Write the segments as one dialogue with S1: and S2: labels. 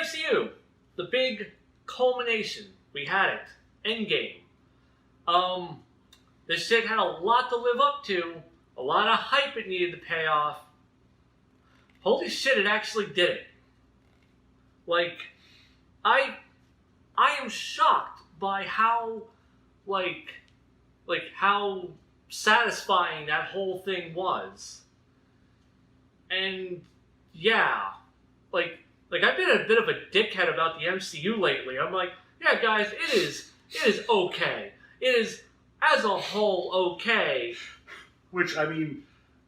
S1: MCU, the big culmination. We had it. Endgame. This shit had a lot to live up to. A lot of hype it needed to pay off. Holy shit, it actually did it. Like, I am shocked by how, how satisfying that whole thing was. And, yeah, like I've been a bit of a dickhead about the MCU lately. I'm like, yeah, guys, it is okay. It is, as a whole, okay.
S2: Which, I mean,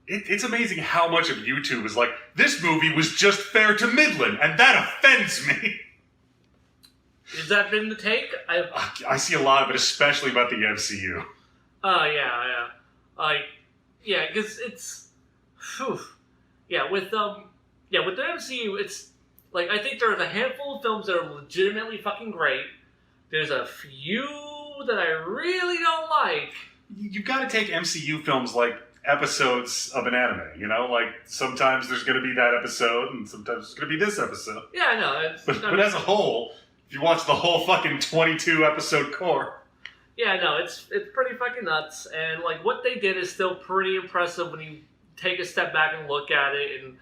S2: it's amazing how much of YouTube is like, this movie was just fair to middling, and that offends me.
S1: Has that been the take?
S2: I see a lot of it, especially about the MCU.
S1: Yeah. Because it's... Whew. Yeah, with the MCU, it's... Like, I think there's a handful of films that are legitimately fucking great. There's a few that I really don't like.
S2: You've got to take MCU films like episodes of an anime, you know? Like, sometimes there's going to be that episode, and sometimes there's going to be this episode.
S1: Yeah, I know.
S2: But as a whole, if you watch the whole fucking 22-episode core...
S1: Yeah, no, it's pretty fucking nuts, and, like, what they did is still pretty impressive when you take a step back and look at it,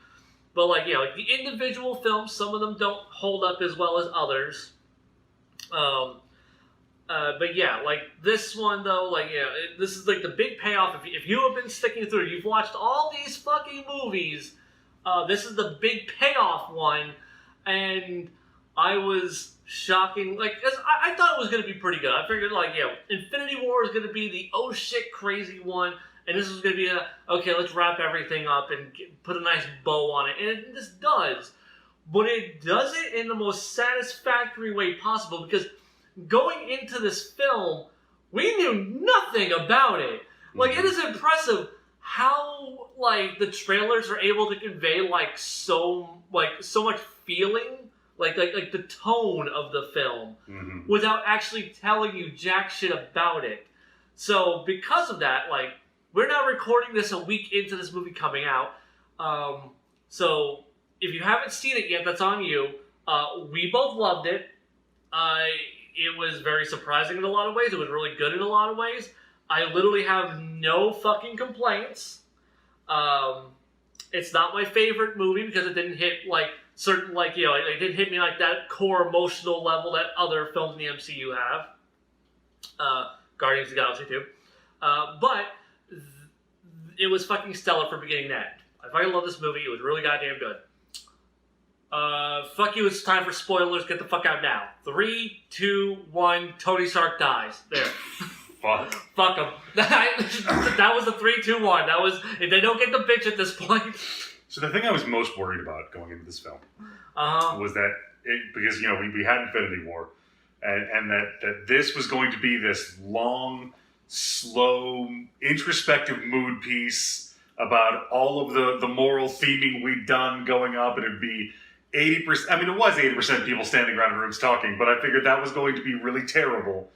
S1: but, like, you know, like the individual films, some of them don't hold up as well as others. But yeah, like this one though, like, yeah, this is like the big payoff. If you have been sticking through, you've watched all these fucking movies. This is the big payoff one, and I was shocking. Like, I thought it was gonna be pretty good. I figured, like, you know, Infinity War is gonna be the oh shit crazy one, and this is gonna be okay, let's wrap everything up and put a nice bow on it, and this does, but it does it in the most satisfactory way possible because. Going into this film, we knew nothing about it. Like, it is impressive how, like, the trailers are able to convey, so much feeling, like the tone of the film, without actually telling you jack shit about it. So, because of that, like, we're now recording this a week into this movie coming out. So, if you haven't seen it yet, that's on you. We both loved it. It was very surprising in a lot of ways. It was really good in a lot of ways. I literally have no fucking complaints. It's not my favorite movie because it didn't hit, like, certain, like, you know, it didn't hit me like that core emotional level that other films in the MCU have. Guardians of the Galaxy 2. But it was fucking stellar from beginning to end. I fucking love this movie. It was really goddamn good. Fuck you, it's time for spoilers. Get the fuck out now. 3, 2, 1, Tony Stark dies. There. Fuck him. That was the 3, 2, 1. That was... They don't get the bitch at this point.
S2: So the thing I was most worried about going into this film was that... because, you know, we had Infinity War, and that this was going to be this long, slow, introspective mood piece about all of the moral theming we'd done going up, and it'd be... 80%, I mean, it was 80% people standing around in rooms talking, but I figured that was going to be really terrible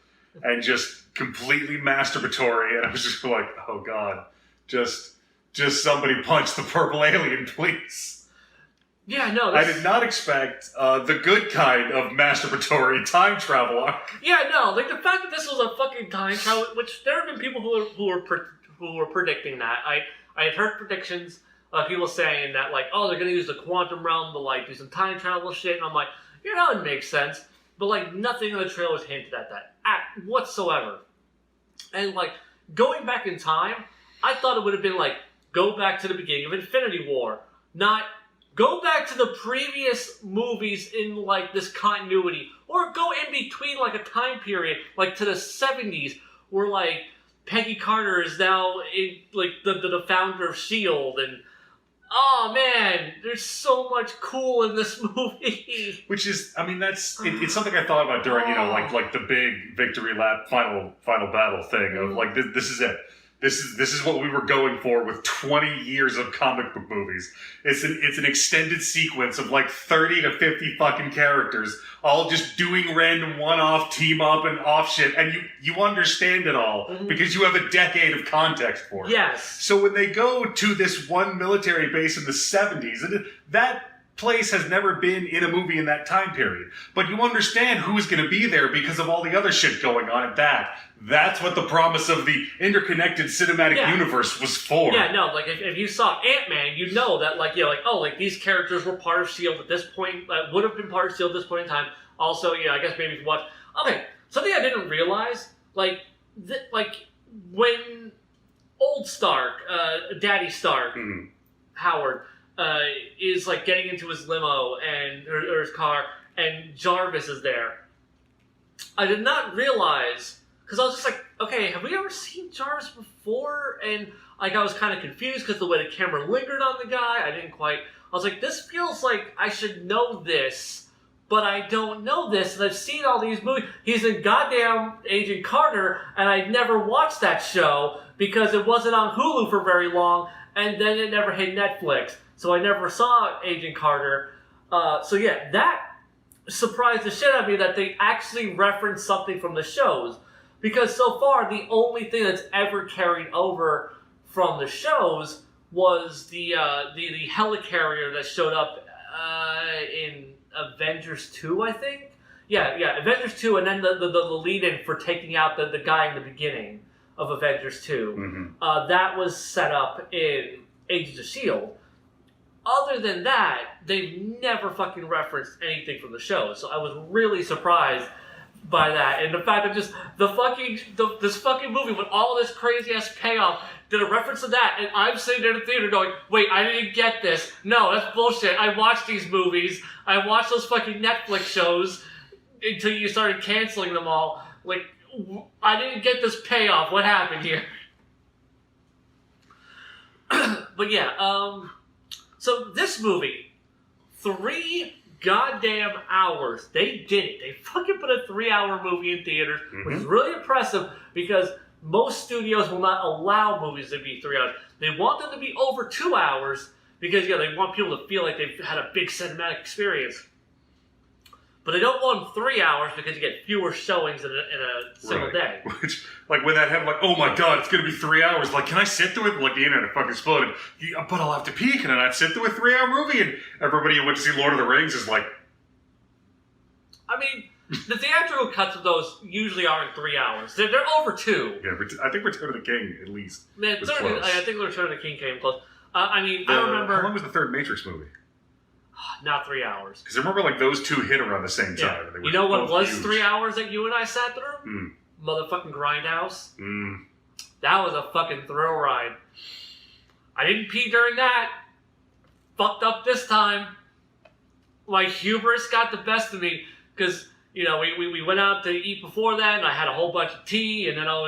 S2: and just completely masturbatory, and I was just like, oh god, just somebody punch the purple alien, please.
S1: Yeah, no,
S2: I did not expect the good kind of masturbatory time travel arc.
S1: Yeah, no, like the fact that this was a fucking time travel, which there have been people who were predicting that. I had heard predictions. People saying that, like, oh, they're going to use the quantum realm to, like, do some time travel shit. And I'm like, yeah, that would make sense. But, like, nothing in the trailers hinted at that whatsoever. And, like, going back in time, I thought it would have been, like, go back to the beginning of Infinity War. Not go back to the previous movies in, like, this continuity. Or go in between, like, a time period, like, to the 70s, where, like, Peggy Carter is now, like, the founder of S.H.I.E.L.D., and... Oh man, there's so much cool in this movie.
S2: Which is, I mean, it's something I thought about during, you know, like the big victory lap final battle thing of like this is it. This is what we were going for with 20 years of comic book movies. It's an extended sequence of like 30 to 50 fucking characters all just doing random one-off team up and off shit, and you understand it all because you have a decade of context for it.
S1: Yes.
S2: So when they go to this one military base in the 70s, and that place has never been in a movie in that time period. But you understand who's going to be there because of all the other shit going on at that. That's what the promise of the interconnected cinematic universe was for.
S1: Yeah, no, like if you saw Ant-Man, you know that these characters were part of S.H.I.E.L.D. at this point, would have been part of S.H.I.E.L.D. at this point in time. Also, I guess maybe if you watch... Okay, something I didn't realize, when old Stark, Daddy Stark, Howard, is getting into his limo or his car, and Jarvis is there. I did not realize, because I was just like, okay, have we ever seen Jarvis before? And I was kind of confused because the way the camera lingered on the guy, I was like, this feels like I should know this, but I don't know this, and I've seen all these movies. He's in goddamn Agent Carter, and I never watched that show because it wasn't on Hulu for very long, and then it never hit Netflix. So I never saw Agent Carter. That surprised the shit out of me that they actually referenced something from the shows. Because so far, the only thing that's ever carried over from the shows was the helicarrier that showed up in Avengers 2, I think? Yeah, Avengers 2, and then the lead-in for taking out the guy in the beginning of Avengers 2. That was set up in Agents of S.H.I.E.L.D. Other than that, they've never fucking referenced anything from the show. So I was really surprised by that. And the fact that just this fucking movie with all this crazy-ass payoff did a reference to that, and I'm sitting there in the theater going, wait, I didn't get this. No, that's bullshit. I watched these movies. I watched those fucking Netflix shows until you started canceling them all. I didn't get this payoff. What happened here? But yeah, so this movie, 3 goddamn hours. They did it. They fucking put a 3-hour movie in theaters, which is really impressive because most studios will not allow movies to be 3 hours. They want them to be over 2 hours because, they want people to feel like they've had a big cinematic experience. But they don't want 3 hours because you get fewer showings in a single day.
S2: Which, when that happened, oh my god, it's going to be 3 hours. Can I sit through it? The internet fucking exploded. Yeah, but I'll have to pee. Can I not sit through a 3-hour movie? And everybody who went to see Lord of the Rings is like...
S1: I mean, the theatrical cuts of those usually aren't 3 hours. They're over 2.
S2: Yeah, I think Return of the King, at least, was close.
S1: I think Return of the King came close. I remember...
S2: How long was the third Matrix movie?
S1: Not 3 hours.
S2: Because I remember those two hit around the same time.
S1: Yeah. You know what was huge. 3 hours that you and I sat through? Motherfucking Grindhouse. That was a fucking thrill ride. I didn't pee during that. Fucked up this time. My hubris got the best of me. Because, we went out to eat before that, and I had a whole bunch of tea, and then I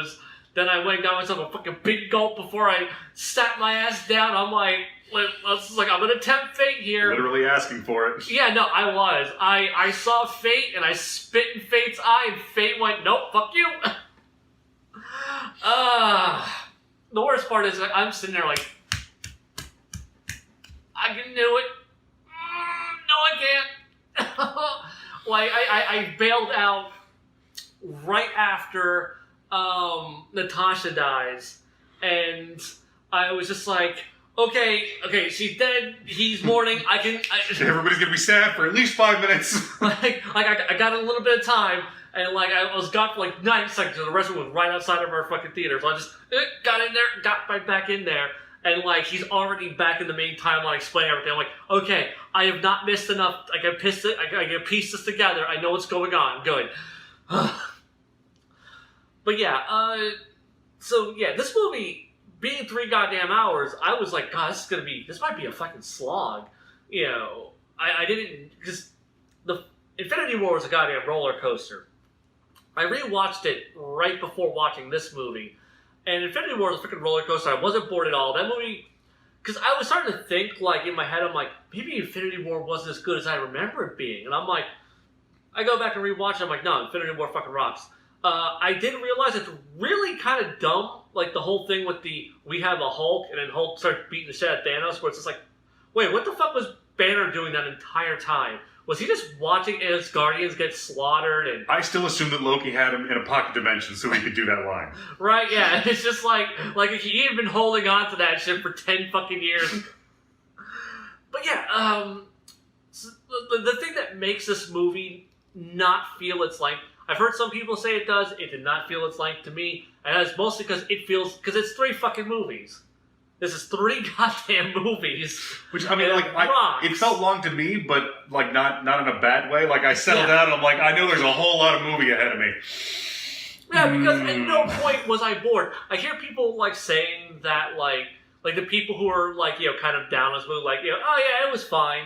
S1: went and got myself a fucking big gulp before I sat my ass down. I'm like, I'm gonna tempt fate here.
S2: Literally asking for it.
S1: Yeah, no, I was. I saw fate and I spit in fate's eye and fate went, nope, fuck you. The worst part is I'm sitting there like, I can do it. No, I can't. I bailed out right after Natasha dies, and I was just like, okay, she's dead, he's mourning,
S2: everybody's gonna be sad for at least 5 minutes.
S1: I got a little bit of time, and I was gone for 9 seconds, and the restaurant was right outside of our fucking theater, so I just got in there, got right back in there, and he's already back in the main timeline explaining everything. I'm like, okay, I have not missed enough, I can piece this together, I know what's going on, good. But yeah, this movie, being 3 goddamn hours, I was like, God, this might be a fucking slog. I didn't, because the Infinity War was a goddamn roller coaster. I rewatched it right before watching this movie, and Infinity War was a freaking roller coaster. I wasn't bored at all. That movie, because I was starting to think, in my head, I'm like, maybe Infinity War wasn't as good as I remember it being. And I'm like, I go back and rewatch it, I'm like, no, Infinity War fucking rocks. I did realize it's really kind of dumb, the whole thing with we have a Hulk, and then Hulk starts beating the shit out of Thanos, where it's just like, wait, what the fuck was Banner doing that entire time? Was he just watching his Guardians get slaughtered? And
S2: I still assume that Loki had him in a pocket dimension so he could do that line.
S1: Right, yeah. It's just like he had been holding on to that shit for 10 fucking years. But yeah, the thing that makes this movie not feel its length. I've heard some people say it does. It did not feel its length to me, and that's mostly because it's 3 fucking movies. This is 3 goddamn movies. Which I mean,
S2: it felt long to me, but like not in a bad way. Like I settled down, and I'm like, I know there's a whole lot of movie ahead of me.
S1: Yeah, because at no point was I bored. I hear people like saying that like the people who are like kind of down on this movie, like oh yeah, it was fine,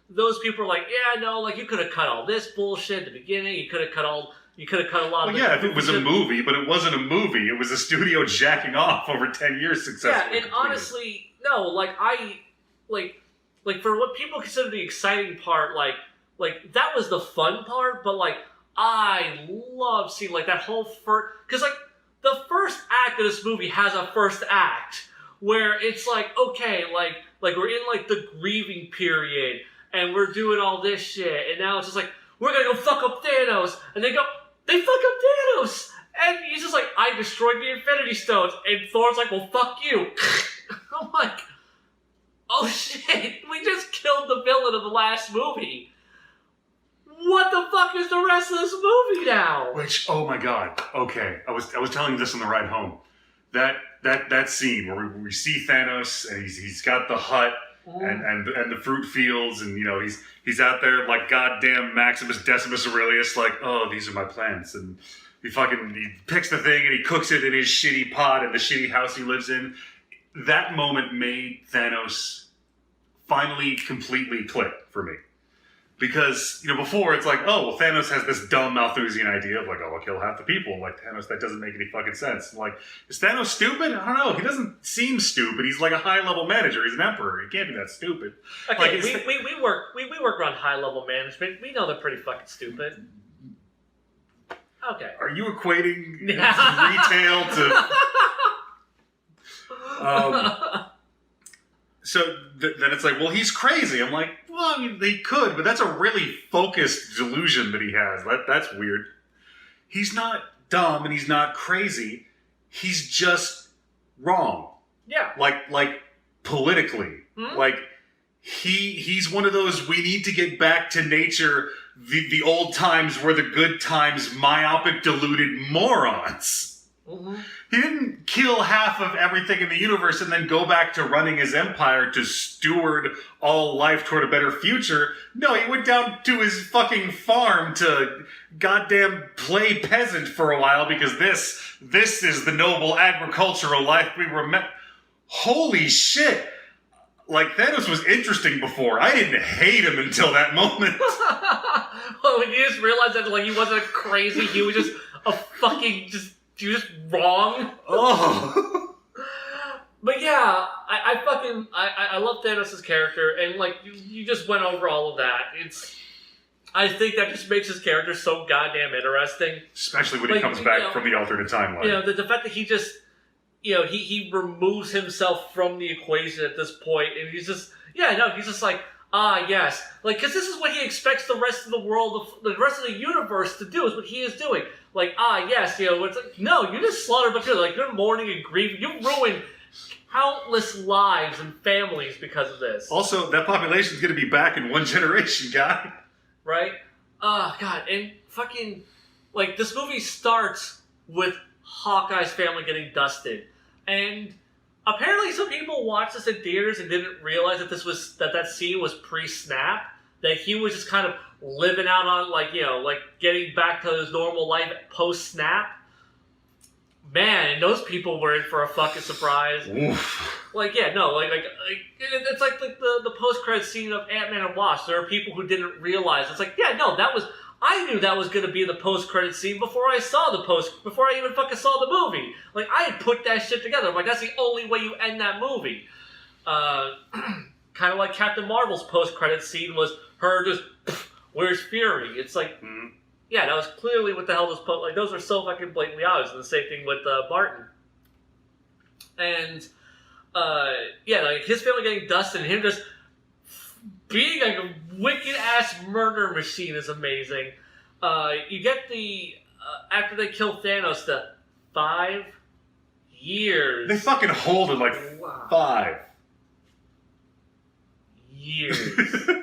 S1: Those people are like, yeah, no, like you could have cut all this bullshit at the beginning. You could have cut a lot.
S2: Well, yeah, if it was a movie, but it wasn't a movie. It was a studio jacking off over 10 years successfully.
S1: Yeah, and honestly, no, like for what people consider the exciting part, like that was the fun part. But like, I love seeing like that whole first, because like the first act of this movie has a first act where it's like, okay, like we're in like the grieving period. And we're doing all this shit, and now it's just like, we're gonna go fuck up Thanos, and they fuck up Thanos, and he's just like, I destroyed the Infinity Stones, and Thor's like, well, fuck you. I'm like, oh shit, we just killed the villain of the last movie. What the fuck is the rest of this movie now?
S2: Which, oh my god, okay, I was telling you this on the ride home. That scene where we see Thanos, and he's got the hut, and the fruit fields, and he's out there like goddamn Maximus Decimus Aurelius, like, oh, these are my plants, and he picks the thing and he cooks it in his shitty pot in the shitty house he lives in. That moment made Thanos finally completely click for me. Because, before it's like, oh, well, Thanos has this dumb Malthusian idea of like, oh, I'll kill half the people. Like, Thanos, that doesn't make any fucking sense. And like, is Thanos stupid? I don't know. He doesn't seem stupid. He's like a high-level manager. He's an emperor. He can't be that stupid.
S1: Okay, like, we work around high-level management. We know they're pretty fucking stupid. Okay.
S2: Are you equating retail to... So then it's like, well, he's crazy. I'm like, well, I mean, they could, but that's a really focused delusion that he has. That's weird. He's not dumb and he's not crazy. He's just wrong.
S1: Yeah.
S2: Like politically. Mm-hmm. Like he's one of those, we need to get back to nature. The old times were the good times, myopic, deluded morons. Mm-hmm. He didn't kill half of everything in the universe and then go back to running his empire to steward all life toward a better future. No, he went down to his fucking farm to goddamn play peasant for a while because this is the noble agricultural life we were meant. Holy shit! Like, Thanos was interesting before. I didn't hate him until that moment.
S1: Well, when you just realized that like he wasn't crazy, he was just a fucking he was just wrong.
S2: Oh.
S1: But yeah, I love Thanos' character, and like you just went over all of that. I think that just makes his character so goddamn interesting.
S2: Especially when he comes back from the alternate timeline.
S1: The fact that he just he removes himself from the equation at this point, and he's just he's just like, yes, like, because this is what he expects the rest of the world, the rest of the universe to do, is what he is doing. Like, yes, it's like, no, you just slaughtered a bunch of, like, you're mourning and grieving. You ruined countless lives and families because of this.
S2: Also, that population's going to be back in one generation, guy.
S1: Right? God, and fucking, like, this movie starts with Hawkeye's family getting dusted. And apparently some people watched this in theaters and didn't realize that that scene was pre-snap. That he was just kind of living out on, like getting back to his normal life post-snap. Man, and those people were in for a fucking surprise.
S2: Oof.
S1: Like, it's like the post-credit scene of Ant-Man and Wasp. There are people who didn't realize. It's like, I knew that was going to be the post-credit scene before I even fucking saw the movie. Like, I had put that shit together. I'm like, that's the only way you end that movie. Kind of like Captain Marvel's post-credit scene was her just, where's Fury? It's like, that was clearly what the hell this like, those are so fucking blatantly obvious. And the same thing with Barton. And, like, his family getting dusted and him just being like a wicked-ass murder machine is amazing. You get after they kill Thanos, the 5 years.
S2: They fucking hold it like 5
S1: years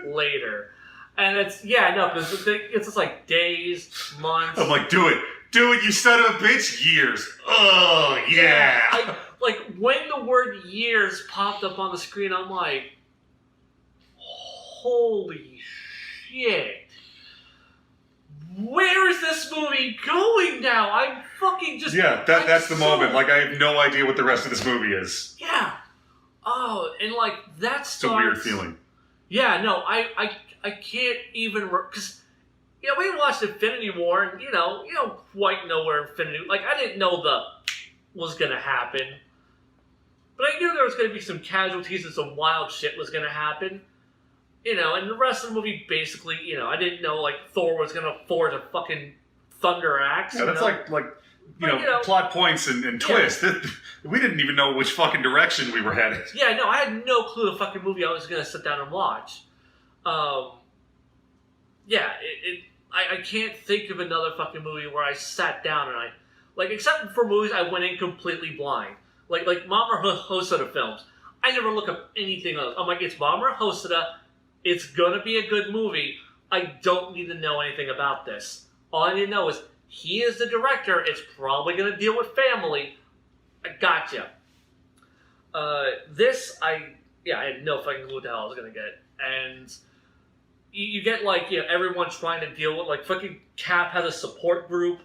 S1: later. And it's, yeah, no, because it's just like days, months.
S2: I'm like, do it, you son of a bitch, years. Oh, yeah.
S1: Like, when the word years popped up on the screen, I'm like, holy shit. Where is this movie going now? I'm fucking just...
S2: Yeah, that's the moment. Like, I have no idea what the rest of this movie is.
S1: Yeah. Oh, and like, that starts...
S2: It's a weird feeling.
S1: Yeah, no, I can't even... Because, we watched Infinity War, and, you don't quite know where Infinity... Like, I didn't know was going to happen. But I knew there was going to be some casualties and some wild shit was going to happen. And the rest of the movie, basically, I didn't know, like, Thor was going to forge a fucking thunder axe.
S2: Yeah, that's like plot points and twists. Yeah. We didn't even know which fucking direction we were headed.
S1: Yeah, no, I had no clue the fucking movie I was going to sit down and watch. I can't think of another fucking movie where I sat down and except for movies I went in completely blind. Like Mamoru Hosoda films. I never look up anything else. I'm like, it's Mamoru Hosoda. It's gonna be a good movie. I don't need to know anything about this. All I need to know is he is the director. It's probably gonna deal with family. I gotcha. I had no fucking clue what the hell I was gonna get. And you get everyone trying to deal with fucking Cap has a support group.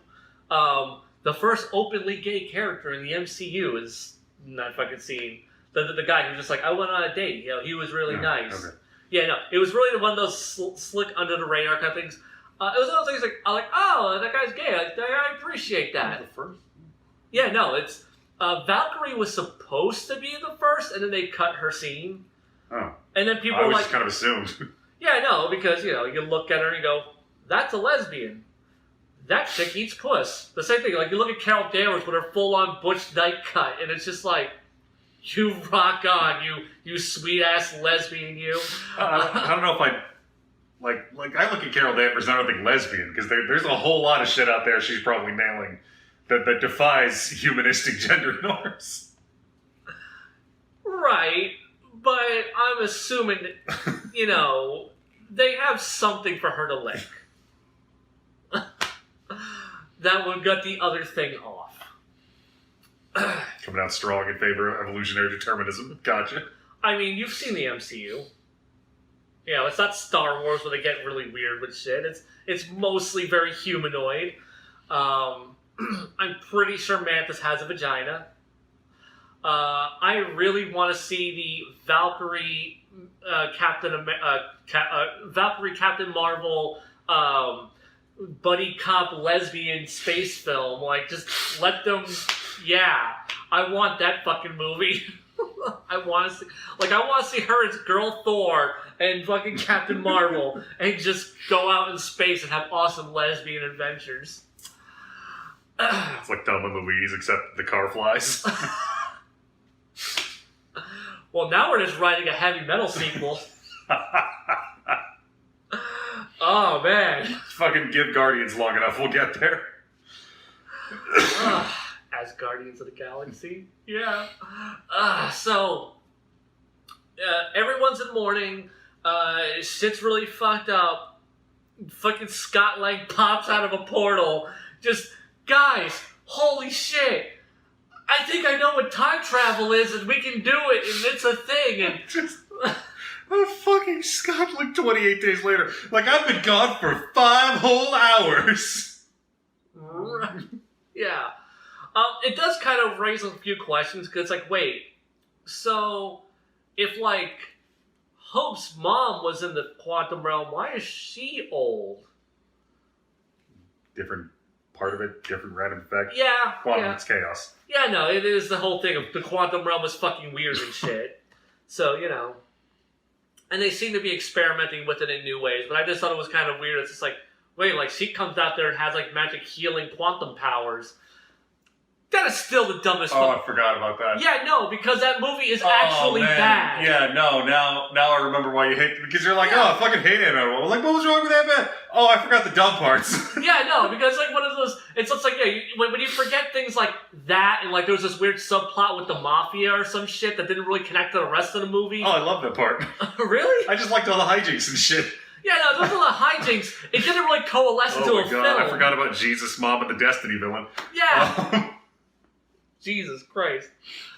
S1: The first openly gay character in the MCU is not fucking seen. The guy who's just like, I went on a date. He was really nice. Okay. Yeah, no, it was really one of those slick under the radar kind of things. It was one of those things I'm like, oh, that guy's gay. I appreciate that.
S2: The first?
S1: Yeah, no, it's Valkyrie was supposed to be the first, and then they cut her scene.
S2: Oh.
S1: And then people were
S2: just kind of assumed.
S1: Yeah, no, because you look at her and you go, that's a lesbian. That chick eats puss. The same thing, you look at Carol Danvers with her full-on butch night cut, and it's just like, you rock on, you sweet-ass lesbian, you.
S2: I don't know if I look at Carol Danvers and I don't think lesbian, because there's a whole lot of shit out there she's probably nailing that defies humanistic gender norms.
S1: Right, but I'm assuming that, they have something for her to lick. That would gut the other thing off.
S2: Coming out strong in favor of evolutionary determinism. Gotcha.
S1: I mean, you've seen the MCU. It's not Star Wars where they get really weird with shit. It's mostly very humanoid. I'm pretty sure Mantis has a vagina. I really want to see the Valkyrie Valkyrie Captain Marvel buddy cop lesbian space film. Just let them... Yeah, I want that fucking movie. I want to see her as Girl Thor and fucking Captain Marvel and just go out in space and have awesome lesbian adventures.
S2: It's like Thelma and Louise, except the car flies.
S1: Well, now we're just writing a heavy metal sequel. Oh, man.
S2: Fucking give Guardians long enough, we'll get there.
S1: As Guardians of the Galaxy. Yeah. Everyone's in mourning. Shit's really fucked up. Fucking Scott Lang pops out of a portal. Just, guys, holy shit. I think I know what time travel is and we can do it and it's a thing. And
S2: just... fucking Scott, 28 days later. I've been gone for 5 whole hours.
S1: Yeah. It does kind of raise a few questions, because it's wait, so if, Hope's mom was in the quantum realm, why is she old?
S2: Different part of it, different random effect.
S1: Yeah.
S2: Quantum, it's chaos.
S1: Yeah, no, it is the whole thing of the quantum realm is fucking weird and shit. So, and they seem to be experimenting with it in new ways, but I just thought it was kind of weird. It's just wait, she comes out there and has, magic healing quantum powers. That is still the dumbest
S2: Oh, I forgot about that.
S1: Yeah, no, because that movie is actually bad.
S2: Yeah, no, now I remember why you hate it. Because you're like, oh, I fucking hate it. What was wrong with that bit? Oh, I forgot the dumb parts.
S1: Yeah, no, because one of those, it's just when you forget things like that, and there was this weird subplot with the mafia or some shit that didn't really connect to the rest of the movie.
S2: Oh, I love that part.
S1: Really?
S2: I just liked all the hijinks and shit.
S1: Yeah, no, those are the hijinks. It didn't really coalesce into a film.
S2: I forgot about Jesus, Mom, and the Destiny villain.
S1: Yeah. Jesus Christ.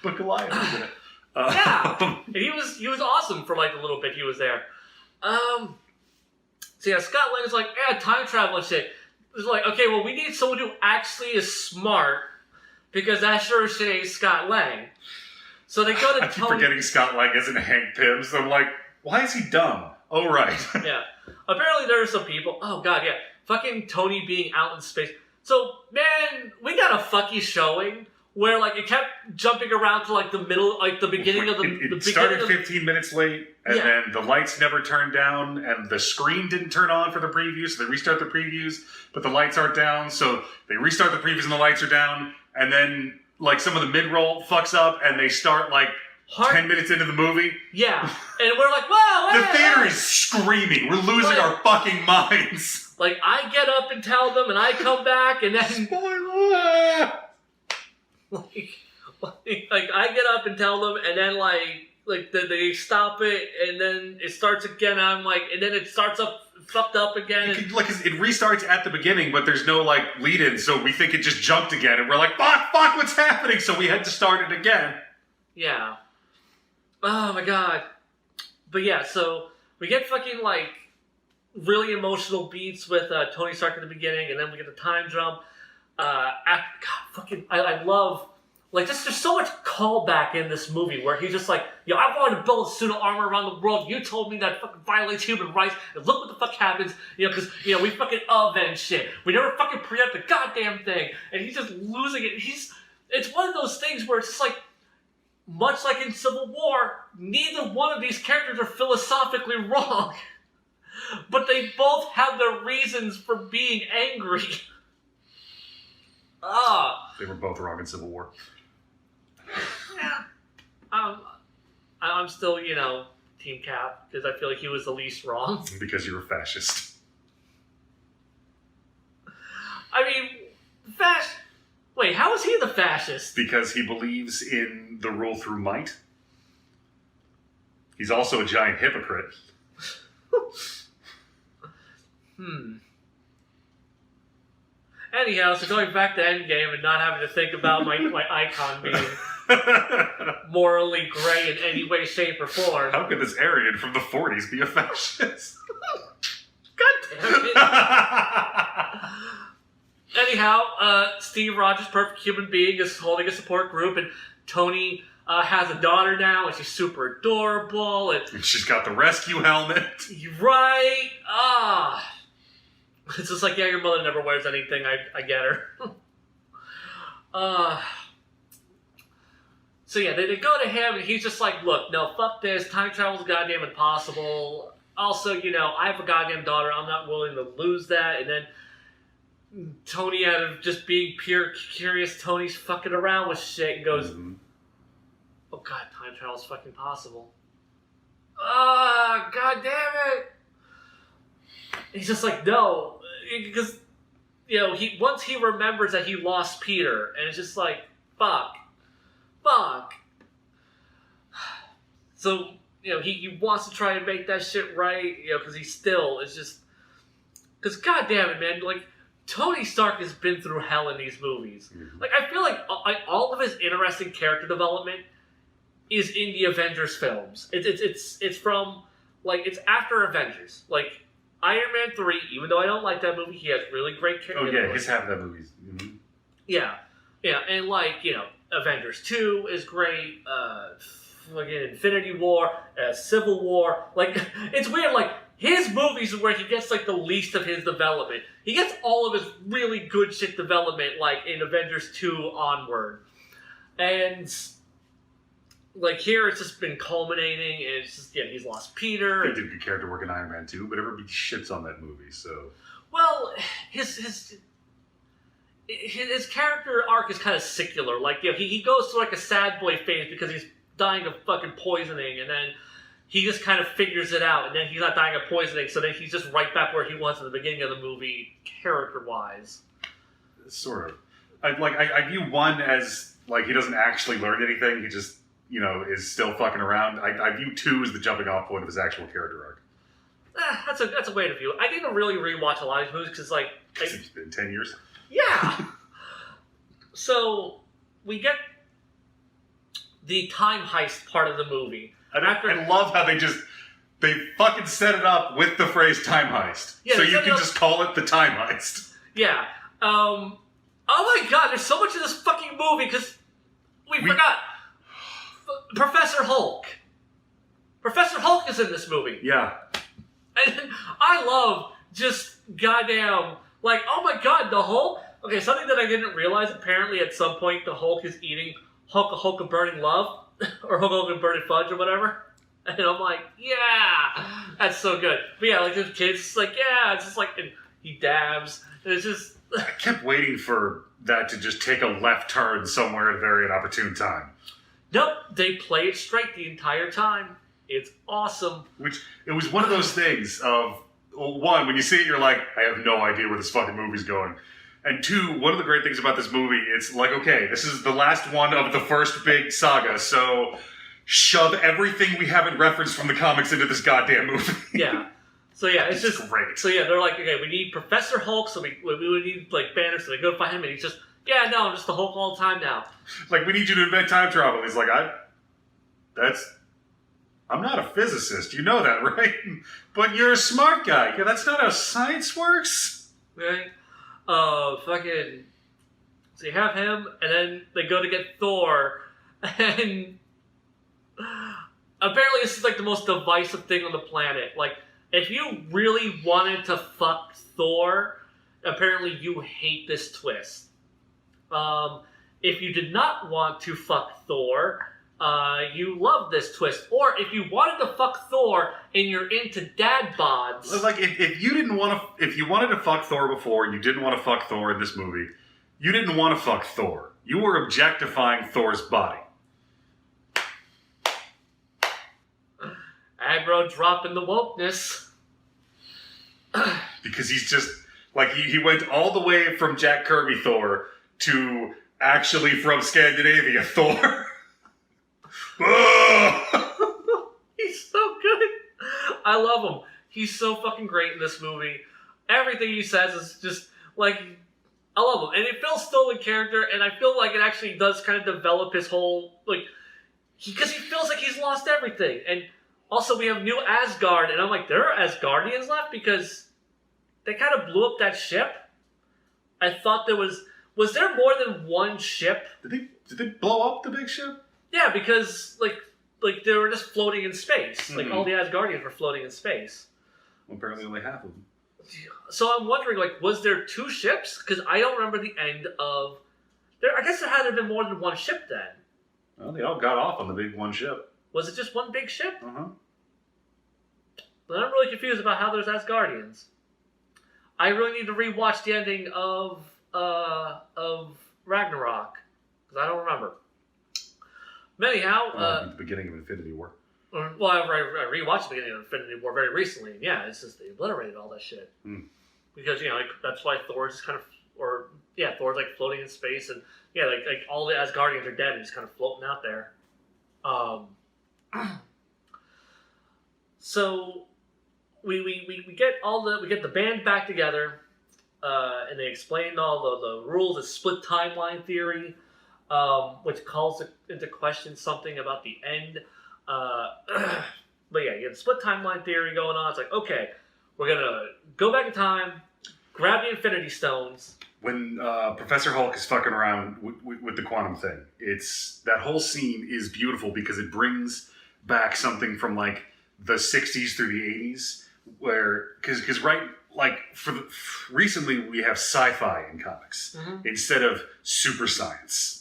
S2: But Goliath was in it.
S1: Yeah. And he was awesome for like the little bit he was there. So yeah, Scott Lang is like, time travel and shit. It's like, okay, well, we need someone who actually is smart because that sure as shit ain't Scott Lang. So they go to
S2: I keep forgetting Scott Lang isn't Hank Pym, so I'm like, why is he dumb? Oh, right.
S1: Yeah. Apparently there are some people, oh god, yeah, fucking Tony being out in space. So, man, we got a fucky showing where, like, it kept jumping around to, like, the middle, like, the beginning of the...
S2: It started 15 minutes late, and then the lights never turned down, and the screen didn't turn on for the previews, so they restart the previews, but the lights aren't down, so they restart the previews and the lights are down, and then, like, some of the mid-roll fucks up, and they start, like, 10 minutes into the movie.
S1: Yeah. And we're like, whoa!
S2: The theater is screaming. We're losing our fucking minds.
S1: Like, I get up and tell them, and I come back, and then...
S2: Spoiler!
S1: Like, I get up and tell them, and then, like they stop it, and then it starts again, and I'm like, and then it starts up, fucked up again.
S2: Like, it restarts at the beginning, but there's no, like, lead-in, so we think it just jumped again, and we're like, fuck, what's happening? So we had to start it again.
S1: Yeah. Oh, my God. But yeah, so we get fucking, like, really emotional beats with Tony Stark at the beginning, and then we get the time jump. I love, like, there's so much callback in this movie where he's just like, yo, I wanted to build a suit of armor around the world. You told me that fucking violates human rights, and look what the fuck happens, because, we fucking avenge shit. We never fucking preempt the goddamn thing, and he's just losing it. It's one of those things where it's just like, much like in Civil War, neither one of these characters are philosophically wrong. But they both have their reasons for being angry.
S2: They were both wrong in Civil War.
S1: Yeah. I'm still, Team Cap, because I feel like he was the least wrong.
S2: Because you're a fascist.
S1: I mean, Wait, how is he the fascist?
S2: Because he believes in the rule through might. He's also a giant hypocrite.
S1: Anyhow, so going back to Endgame and not having to think about my icon being morally gray in any way, shape, or form.
S2: How could this Aryan from the 40s be a fascist?
S1: God damn it. Anyhow, Steve Rogers, perfect human being, is holding a support group, and Tony has a daughter now, and she's super adorable.
S2: And she's got the rescue helmet.
S1: Right? It's just like, yeah, your mother never wears anything, I get her. So yeah, they go to him, and he's just like, look, no, fuck this, time travel's goddamn impossible. Also, I have a goddamn daughter, I'm not willing to lose that, and then Tony, out of just being pure curious, Tony's fucking around with shit and goes, oh god, time travel's fucking possible. God damn it! And he's just like, no, because, once he remembers that he lost Peter, and it's just like, fuck. So, he wants to try and make that shit right, because he still is just, because god damn it, man, like, Tony Stark has been through hell in these movies. Like, I feel like all of his interesting character development is in the Avengers films. It's from, like, it's after Avengers. Like, Iron Man 3, even though I don't like that movie, he has really great character development.
S2: Oh, yeah, his half of that movie's... Mm-hmm.
S1: Yeah, and, like, Avengers 2 is great, fucking Infinity War, Civil War. Like, it's weird, like, his movies are where he gets, like, the least of his development. He gets all of his really good shit development, like, in Avengers 2 onward. And, like, here it's just been culminating, and it's just, he's lost Peter.
S2: He did good character work in Iron Man 2, but everybody shits on that movie, so...
S1: Well, his character arc is kind of secular. Like, he goes through, like, a sad boy phase because he's dying of fucking poisoning, and then he just kind of figures it out, and then he's not dying of poisoning, so then he's just right back where he was at the beginning of the movie, character-wise.
S2: Sort of. I view one as, like, he doesn't actually learn anything, he just, is still fucking around. I view two as the jumping off point of his actual character arc.
S1: that's a way to view it. I need to really rewatch a lot of these movies because, like...
S2: It's been 10 years.
S1: Yeah! So, we get the time heist part of the movie.
S2: I love how they fucking set it up with the phrase time heist. Yeah, so you can just call it the time heist.
S1: Yeah. Oh my god, there's so much in this fucking movie because we forgot. Professor Hulk. Professor Hulk is in this movie.
S2: Yeah.
S1: And I love just goddamn, like, oh my god, the Hulk? Okay, something that I didn't realize, apparently at some point the Hulk is eating Hulk of Burning Love, or Hulk of Burning Fudge or whatever. And I'm like, yeah, that's so good. But yeah, like this kid's just like, yeah, it's just like, and he dabs, and it's just...
S2: I kept waiting for that to just take a left turn somewhere at a very inopportune time.
S1: Nope, they play it straight the entire time. It's awesome.
S2: It was one of those things of, one, when you see it, you're like, I have no idea where this fucking movie's going. And two, one of the great things about this movie, it's like, okay, this is the last one of the first big saga, so shove everything we haven't referenced from the comics into this goddamn movie.
S1: Yeah. So yeah, it's just
S2: great.
S1: So yeah, they're like, okay, we need Professor Hulk, so we would need like Banner, so they go find him, and he's just, yeah, no, I'm just the Hulk all the time now.
S2: Like, we need you to invent time travel. He's like, I'm not a physicist, you know that, right? But you're a smart guy. Yeah, that's not how science works.
S1: Right? Fucking... So you have him, and then they go to get Thor, and... Apparently this is like the most divisive thing on the planet. Like, if you really wanted to fuck Thor, apparently you hate this twist. If you did not want to fuck Thor... you love this twist. Or if you wanted to fuck Thor and you're into dad bods.
S2: Like, if you wanted to fuck Thor before and you didn't want to fuck Thor in this movie, you didn't want to fuck Thor. You were objectifying Thor's body.
S1: Aggro dropping the wokeness.
S2: Because he's just, like, he went all the way from Jack Kirby Thor to actually from Scandinavia Thor.
S1: He's so good. I love him. He's so fucking great in this movie. Everything he says is just like, I love him. And it feels still in character, and I feel like it actually does kind of develop his whole, like, because he feels like he's lost everything. And also we have new Asgard, and I'm like, there are Asgardians left? Because they kind of blew up that ship. I thought there was there more than one ship?
S2: Did they blow up the big ship?
S1: Yeah, because, like they were just floating in space. Mm-hmm. Like, all the Asgardians were floating in space.
S2: Well, apparently only half of them.
S1: So I'm wondering, like, was there two ships? Because I don't remember the end of... I guess there had to have been more than one ship then.
S2: Well, they all got off on the big one ship.
S1: Was it just one big ship?
S2: Uh-huh.
S1: But I'm really confused about how there's Asgardians. I really need to rewatch the ending of Ragnarok. Because I don't remember. Anyhow,
S2: the beginning of Infinity War.
S1: Well, I rewatched the beginning of Infinity War very recently, and yeah, it's just they obliterated all that shit. Because like, that's why Thor's just kind of, Thor's like floating in space, and like all the Asgardians are dead and just kind of floating out there. So we get the band back together, and they explained all the rules of split timeline theory. Which calls into question something about the end. But yeah, you have the split timeline theory going on. It's like, okay, we're going to go back in time, grab the Infinity Stones.
S2: When Professor Hulk is fucking around with the quantum thing, that whole scene is beautiful because it brings back something from, like, the 60s through the 80s, where, because right, like, recently we have sci-fi in comics instead of super science.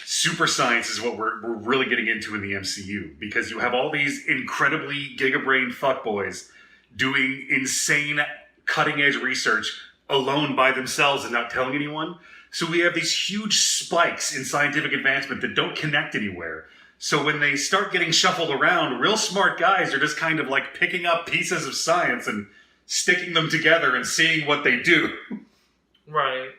S2: Super science is what we're really getting into in the MCU, because you have all these incredibly giga-brained fuckboys doing insane cutting-edge research alone by themselves and not telling anyone. So we have these huge spikes in scientific advancement that don't connect anywhere. So when they start getting shuffled around, real smart guys are just kind of like picking up pieces of science and sticking them together and seeing what they do.
S1: Right.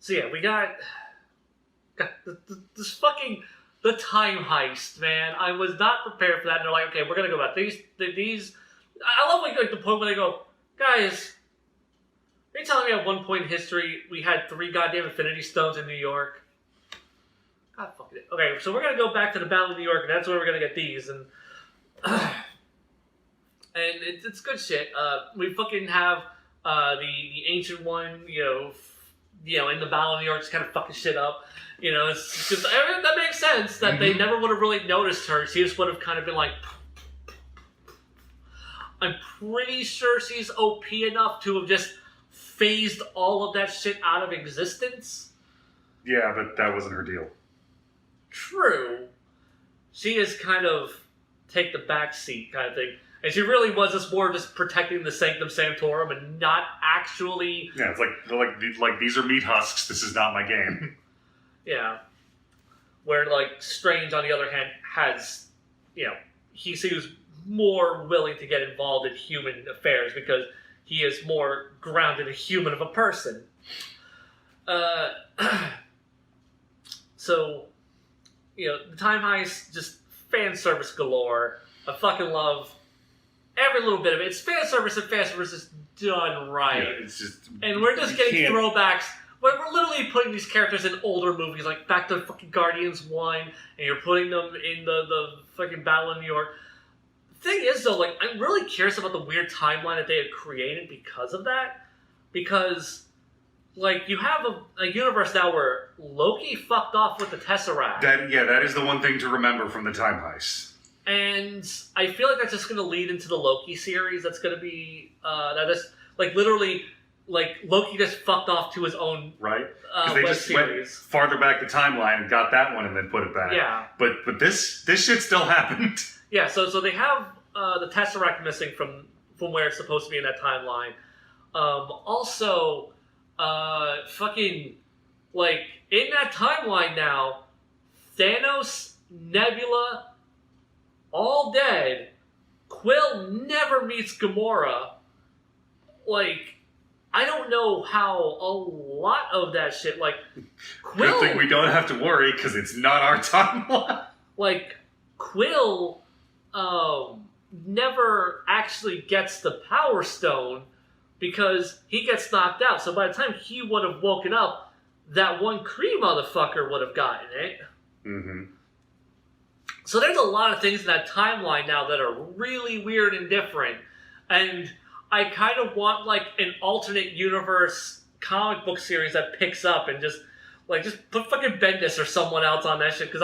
S1: So yeah, we got this fucking the time heist, man. I was not prepared for that. And they're like, okay, we're gonna go about these. I love like the point where they go, guys. Are you telling me at one point in history we had 3 goddamn Infinity Stones in New York? God fucking it. Okay, so we're gonna go back to the Battle of New York, and that's where we're gonna get these, and it's good shit. We fucking have the ancient one, in the Battle of New York, just kind of fucking shit up. It's just that makes sense that they never would have really noticed her. She just would have kind of been like. I'm pretty sure she's OP enough to have just phased all of that shit out of existence.
S2: Yeah, but that wasn't her deal.
S1: True. She is kind of take the back seat kind of thing. And she really was just more just protecting the Sanctum Sanctorum and not actually...
S2: Yeah, it's like these are meat husks, this is not my game.
S1: Yeah. Where, Strange, on the other hand, has, he seems more willing to get involved in human affairs because he is more grounded and human of a person. So, the time heist, just fan service galore. I fucking love every little bit of it. It's fan service, and fan service is done right.
S2: Yeah, it's just...
S1: And we're just getting throwbacks. We're literally putting these characters in older movies, like back to fucking Guardians 1, and you're putting them in the fucking Battle of New York. The thing is, though, I'm really curious about the weird timeline that they had created because of that. Because, you have a universe now where Loki fucked off with the Tesseract.
S2: That is the one thing to remember from the time heist. And
S1: I feel like that's just going to lead into the Loki series. That's going to be, literally... Loki just fucked off to his own
S2: right because they just
S1: series.
S2: Went farther back the timeline and got that one and then put it back.
S1: Yeah,
S2: but this shit still happened.
S1: Yeah, so they have the Tesseract missing from where it's supposed to be in that timeline. Also, fucking in that timeline now, Thanos, Nebula, all dead. Quill never meets Gamora. I don't know how a lot of that shit, Quill...
S2: Good thing we don't have to worry, because it's not our timeline.
S1: Quill, never actually gets the Power Stone, because he gets knocked out. So by the time he would have woken up, that one Kree motherfucker would have gotten it.
S2: Mm-hmm.
S1: So there's a lot of things in that timeline now that are really weird and different. And... I kind of want, an alternate universe comic book series that picks up and just put fucking Bendis or someone else on that shit, because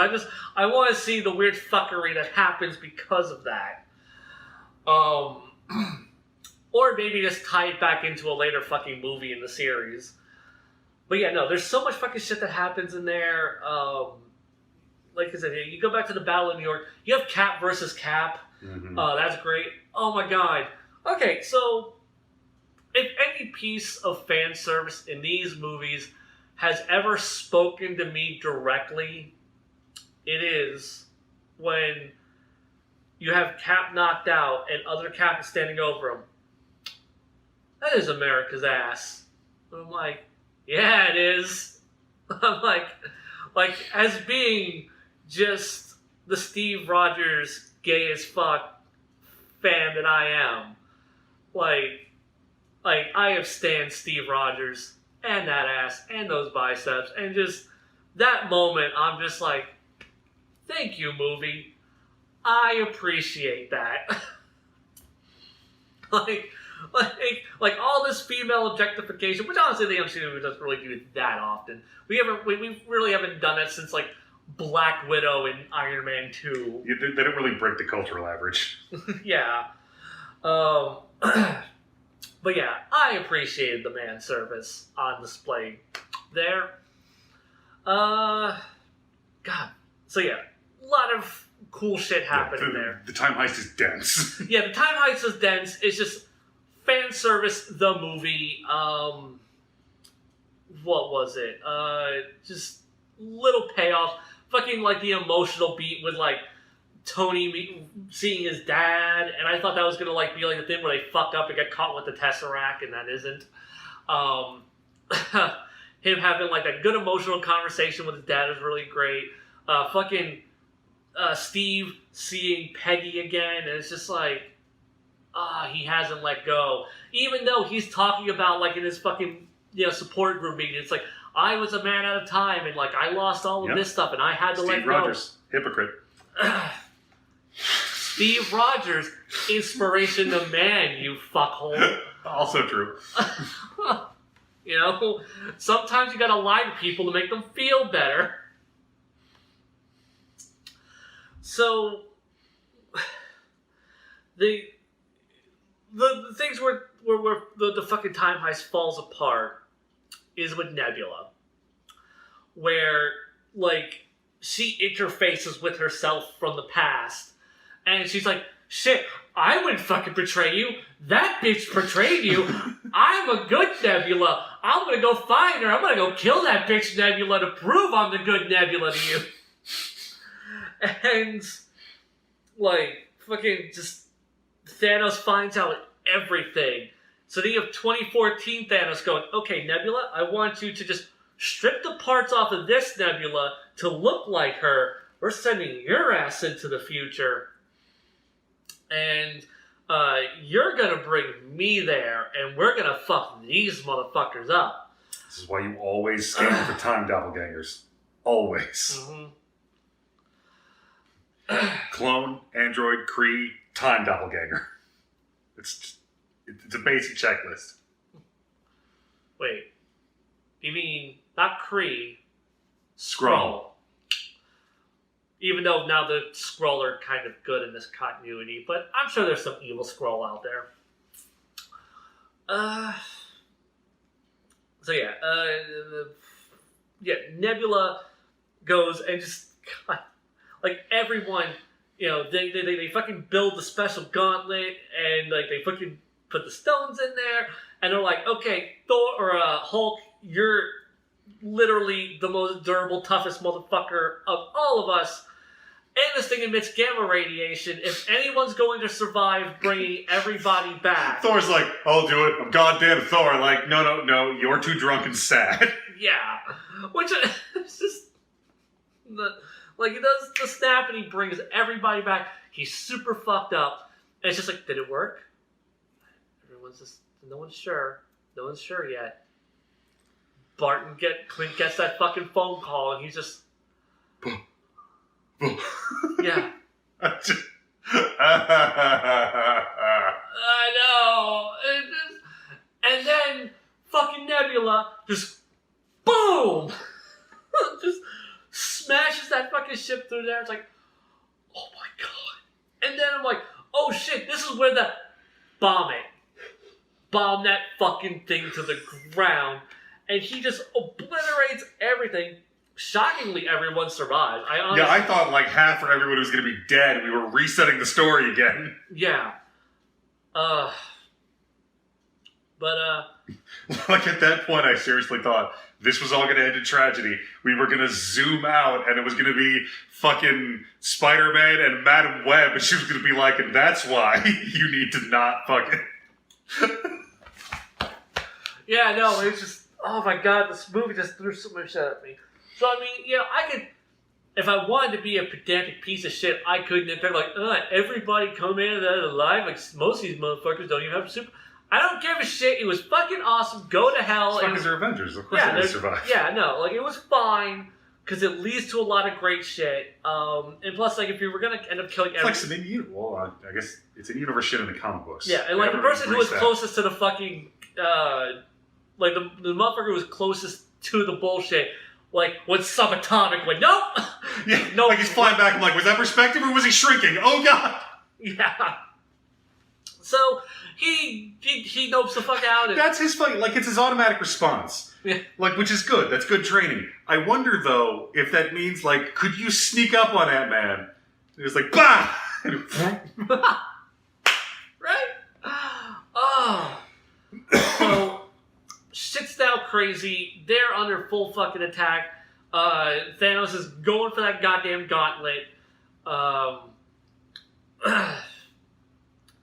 S1: I want to see the weird fuckery that happens because of that. Or maybe just tie it back into a later fucking movie in the series. But yeah, no, there's so much fucking shit that happens in there. Like I said, you go back to the Battle of New York, you have Cap versus Cap.
S2: Mm-hmm.
S1: That's great. Oh my god. Okay, so if any piece of fan service in these movies has ever spoken to me directly, it is when you have Cap knocked out and other Cap is standing over him. That is America's ass. And I'm like, yeah, it is. I'm like as being just the Steve Rogers gay as fuck fan that I am. I have stan Steve Rogers and that ass and those biceps and just that moment I'm just like, thank you, movie. I appreciate that. all this female objectification, which honestly the MCU doesn't really do that often. We really haven't done it since Black Widow and Iron Man 2.
S2: Yeah, they don't really break the cultural average.
S1: Yeah. But yeah, I appreciated the man service on display there. God. So yeah, a lot of cool shit happening there.
S2: The time heist is dense.
S1: Yeah, the time heist is dense. It's just fan service, the movie. What was it? Just little payoff. Fucking the emotional beat with Tony seeing his dad, and I thought that was gonna be the thing where they fuck up and get caught with the Tesseract, and that isn't. Him having a good emotional conversation with his dad is really great. Fucking Steve seeing Peggy again, and it's just like, he hasn't let go. Even though he's talking about, like, in his fucking, support group meeting, it's like, I was a man out of time, and, like, I lost all of this stuff, and I had to let go.
S2: Steve Rogers, hypocrite.
S1: Steve Rogers, inspiration to man, you fuckhole.
S2: Also true.
S1: Sometimes you gotta lie to people to make them feel better. So, the things where the fucking time heist falls apart is with Nebula, where, like, she interfaces with herself from the past, and she's like, shit, I wouldn't fucking betray you. That bitch betrayed you. I'm a good Nebula. I'm gonna go find her. I'm gonna go kill that bitch Nebula to prove I'm the good Nebula to you. And, like, fucking just Thanos finds out everything. So then you have 2014 Thanos going, okay, Nebula, I want you to just strip the parts off of this Nebula to look like her. We're sending your ass into the future. And you're going to bring me there, and we're going to fuck these motherfuckers up.
S2: This is why you always scan for time doppelgangers. Always. Mm-hmm. Clone, android, Kree, time doppelganger. It's a basic checklist.
S1: Wait. You mean not Kree?
S2: Skrull.
S1: Even though now the Skrull are kind of good in this continuity, but I'm sure there's some evil Skrull out there. Nebula goes and just, God, like, everyone, they fucking build the special gauntlet, and, like, they fucking put the stones in there, and they're like, okay, Thor or Hulk, you're literally the most durable, toughest motherfucker of all of us. And this thing emits gamma radiation. If anyone's going to survive bringing everybody back...
S2: Thor's like, I'll do it. I'm goddamn Thor. Like, no, you're too drunk and sad.
S1: Yeah. Which is just... Like, he does the snap and he brings everybody back. He's super fucked up. And it's just like, did it work? Everyone's just... No one's sure. No one's sure yet. Clint gets that fucking phone call and he's just... Yeah.
S2: I
S1: know. And then fucking Nebula just boom, just smashes that fucking ship through there. It's like, oh my god. And then I'm like, oh shit, this is where the bomb that fucking thing to the ground, and he just obliterates everything. Shockingly, everyone survived.
S2: I thought like half or everyone was going to be dead, and we were resetting the story again.
S1: Yeah.
S2: Like at that point, I seriously thought this was all going to end in tragedy. We were going to zoom out, and it was going to be fucking Spider-Man and Madam Web, and she was going to be like, and that's why you need to not fucking...
S1: Yeah, no, it's just, oh my god, this movie just threw so much shit at me. So, I mean, I could, if I wanted to be a pedantic piece of shit, I could nitpick, like, everybody come in and out alive, like, most of these motherfuckers don't even have super... I don't give a shit, it was fucking awesome, go to hell.
S2: It's they're Avengers, of course they survive.
S1: Yeah, no, like, it was fine, because it leads to a lot of great shit, and plus, like, if you were gonna end up killing
S2: everyone... It's like some well, I guess it's in-universe shit in the comic books.
S1: Yeah, and, like, the person who was closest to the fucking, like, the motherfucker who was closest to the bullshit... Like, when subatomic went, nope!
S2: Yeah, no, like he's flying back, I'm like, was that perspective or was he shrinking? Oh, God!
S1: Yeah. So, he nopes the fuck out. And...
S2: That's his fucking, like, it's his automatic response.
S1: Yeah.
S2: Like, which is good. That's good training. I wonder, though, if that means, like, could you sneak up on that man? It was like, bah!
S1: Right? Oh. So... Shit's now crazy. They're under full fucking attack. Thanos is going for that goddamn gauntlet.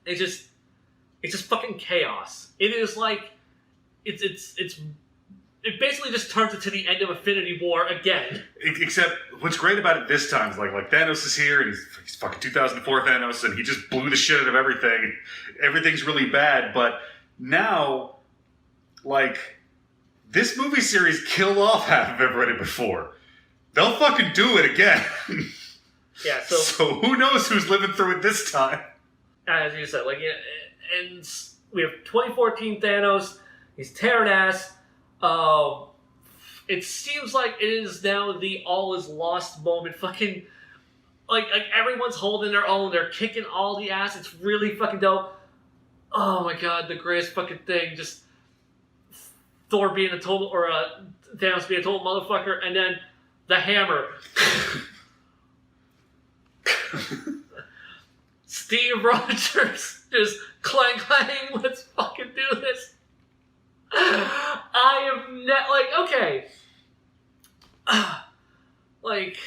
S1: It's just fucking chaos. It is like it's it basically just turns into the end of Infinity War again.
S2: Except, what's great about it this time is like Thanos is here, and he's fucking 2004 Thanos, and he just blew the shit out of everything. Everything's really bad, but now, like, this movie series killed off half of everybody before. They'll fucking do it again.
S1: Yeah,
S2: so who knows who's living through it this time?
S1: As you said, like, and we have 2014 Thanos. He's tearing ass. It seems like it is now the all is lost moment. Fucking, like everyone's holding their own. They're kicking all the ass. It's really fucking dope. Oh my god, the greatest fucking thing. Just Thor being a total, or Thanos being a total motherfucker, and then the hammer. Steve Rogers just clang clang. Let's fucking do this. I am okay. Like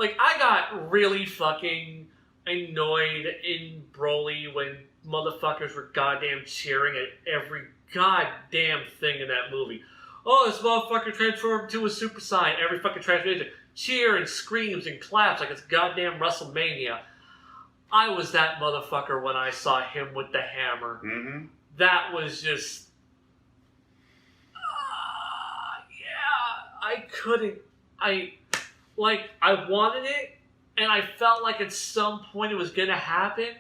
S1: I got really fucking annoyed in Broly when motherfuckers were goddamn cheering at every goddamn thing in that movie. Oh, this motherfucker transformed to a Super Saiyan. Every fucking transformation. Cheer and screams and claps like it's goddamn WrestleMania. I was that motherfucker when I saw him with the hammer.
S2: Mm-hmm.
S1: That was just... I couldn't... I wanted it, and I felt like at some point it was gonna happen,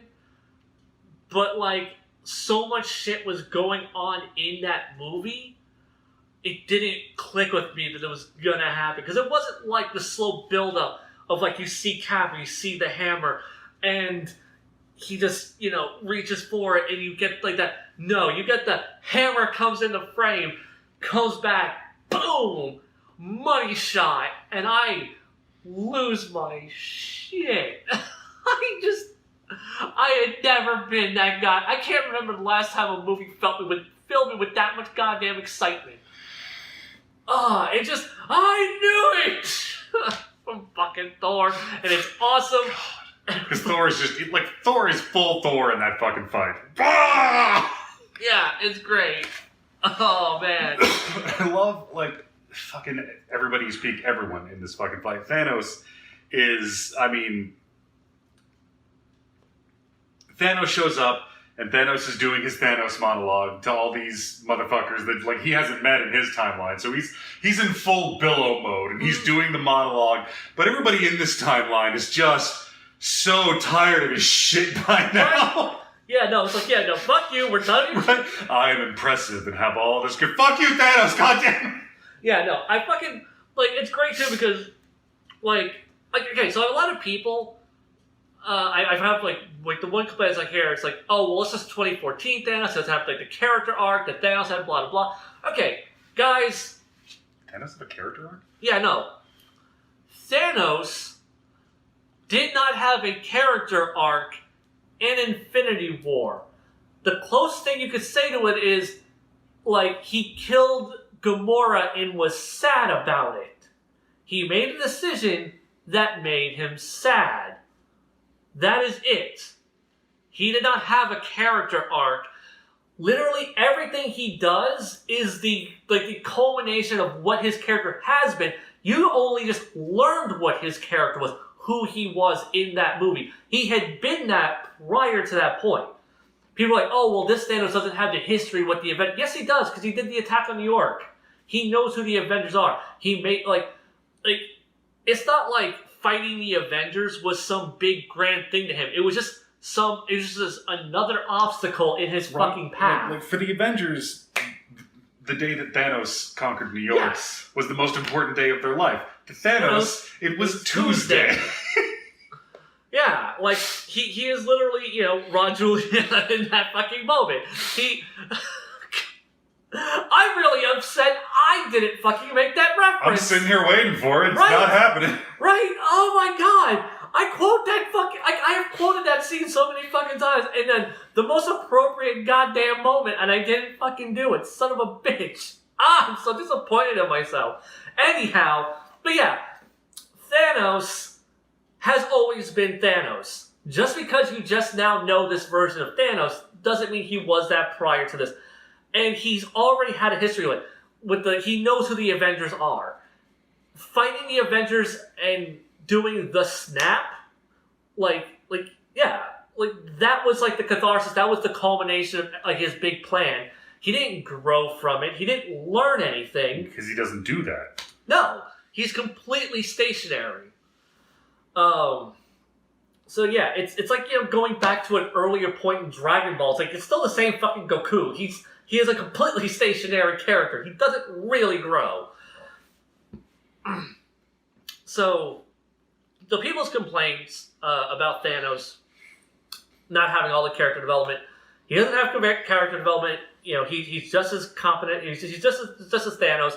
S1: but, like, so much shit was going on in that movie, it didn't click with me that it was gonna happen. Because it wasn't like the slow build-up of, like, you see Cap and you see the hammer, and he just, reaches for it, and you get, like, that... No, you get the hammer comes into frame, comes back, boom! Money shot, and I lose my shit. I had never been that guy. I can't remember the last time a movie filled me with that much goddamn excitement. I knew it! From fucking Thor, and it's awesome.
S2: Because Thor is just, Thor is full Thor in that fucking fight.
S1: Yeah, it's great. Oh, man.
S2: I love, fucking everybody speak everyone in this fucking fight. Thanos is, Thanos shows up, and Thanos is doing his Thanos monologue to all these motherfuckers that, he hasn't met in his timeline. So he's in full Billow mode, and he's doing the monologue. But everybody in this timeline is just so tired of his shit by now.
S1: Yeah, no, it's fuck you, we're done.
S2: Right? I am impressive and have all this good. Fuck you, Thanos, goddamn.
S1: Yeah, no, I fucking, it's great too because, okay, so a lot of people, I have, the one complaint I hear, it's oh, well, it's just 2014 Thanos, let's have, the character arc that Thanos had, blah, blah, blah. Okay, guys.
S2: Thanos have a character arc?
S1: Yeah, no. Thanos did not have a character arc in Infinity War. The closest thing you could say to it is, he killed Gamora and was sad about it. He made a decision that made him sad. That is it. He did not have a character arc. Literally everything he does is the culmination of what his character has been. You only just learned what his character was, who he was in that movie. He had been that prior to that point. People are like, oh, well, this Thanos doesn't have the history with the event. Yes, he does, because he did the attack on New York. He knows who the Avengers are. He made, it's not like fighting the Avengers was some big grand thing to him. It was just another obstacle in his fucking path.
S2: For the Avengers, the day that Thanos conquered New York was the most important day of their life. To Thanos, it was Tuesday.
S1: Yeah, he is literally, Ron Julian in that fucking moment. I'm really upset I didn't fucking make that reference.
S2: I'm sitting here waiting for it. It's not happening.
S1: Right? Oh my god. I quote that fucking... I have quoted that scene so many fucking times, and then the most appropriate goddamn moment, and I didn't fucking do it. Son of a bitch. I'm so disappointed in myself. Anyhow, but yeah, Thanos has always been Thanos. Just because you just now know this version of Thanos doesn't mean he was that prior to this. And he's already had a history with it. he knows who the Avengers are. Fighting the Avengers and doing the snap, that was like the catharsis. That was the culmination of like his big plan. He didn't grow from it. He didn't learn anything
S2: because he doesn't do that.
S1: No, he's completely stationary. So yeah, it's like going back to an earlier point in Dragon Ball. It's like it's still the same fucking Goku. He is a completely stationary character. He doesn't really grow. So, the people's complaints about Thanos not having all the character development. He doesn't have character development. He's just as competent. He's just as Thanos.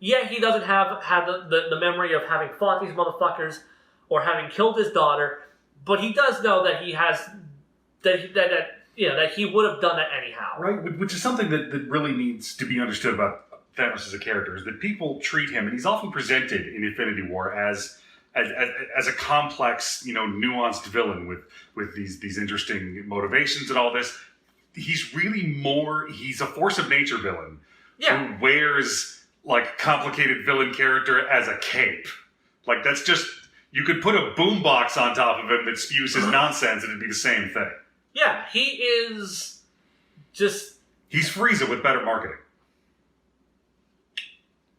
S1: Yeah, he doesn't have the memory of having fought these motherfuckers or having killed his daughter. But he does know that he has that he would have done it anyhow.
S2: Right, which is something that really needs to be understood about Thanos as a character, is that people treat him, and he's often presented in Infinity War as a complex, nuanced villain with these interesting motivations and all this. He's a force of nature villain who wears like complicated villain character as a cape. Like that's just, you could put a boombox on top of him that spews his nonsense and it'd be the same thing.
S1: Yeah, he is just...
S2: He's Frieza with better marketing.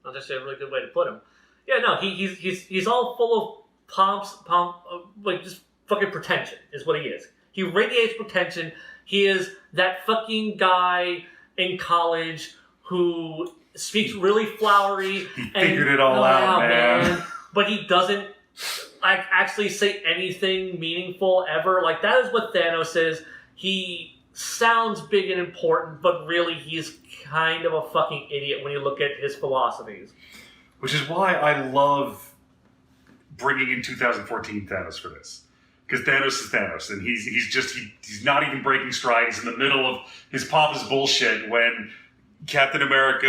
S1: That's actually a really good way to put him. Yeah, no, he's all full of just fucking pretension is what he is. He radiates pretension. He is that fucking guy in college who speaks really flowery.
S2: He figured it all out, man.
S1: But he doesn't actually say anything meaningful ever. Like, that is what Thanos is. He sounds big and important, but really he's kind of a fucking idiot when you look at his philosophies.
S2: Which is why I love bringing in 2014 Thanos for this. Because Thanos is Thanos, and he's not even breaking stride. He's in the middle of his pompous bullshit when Captain America,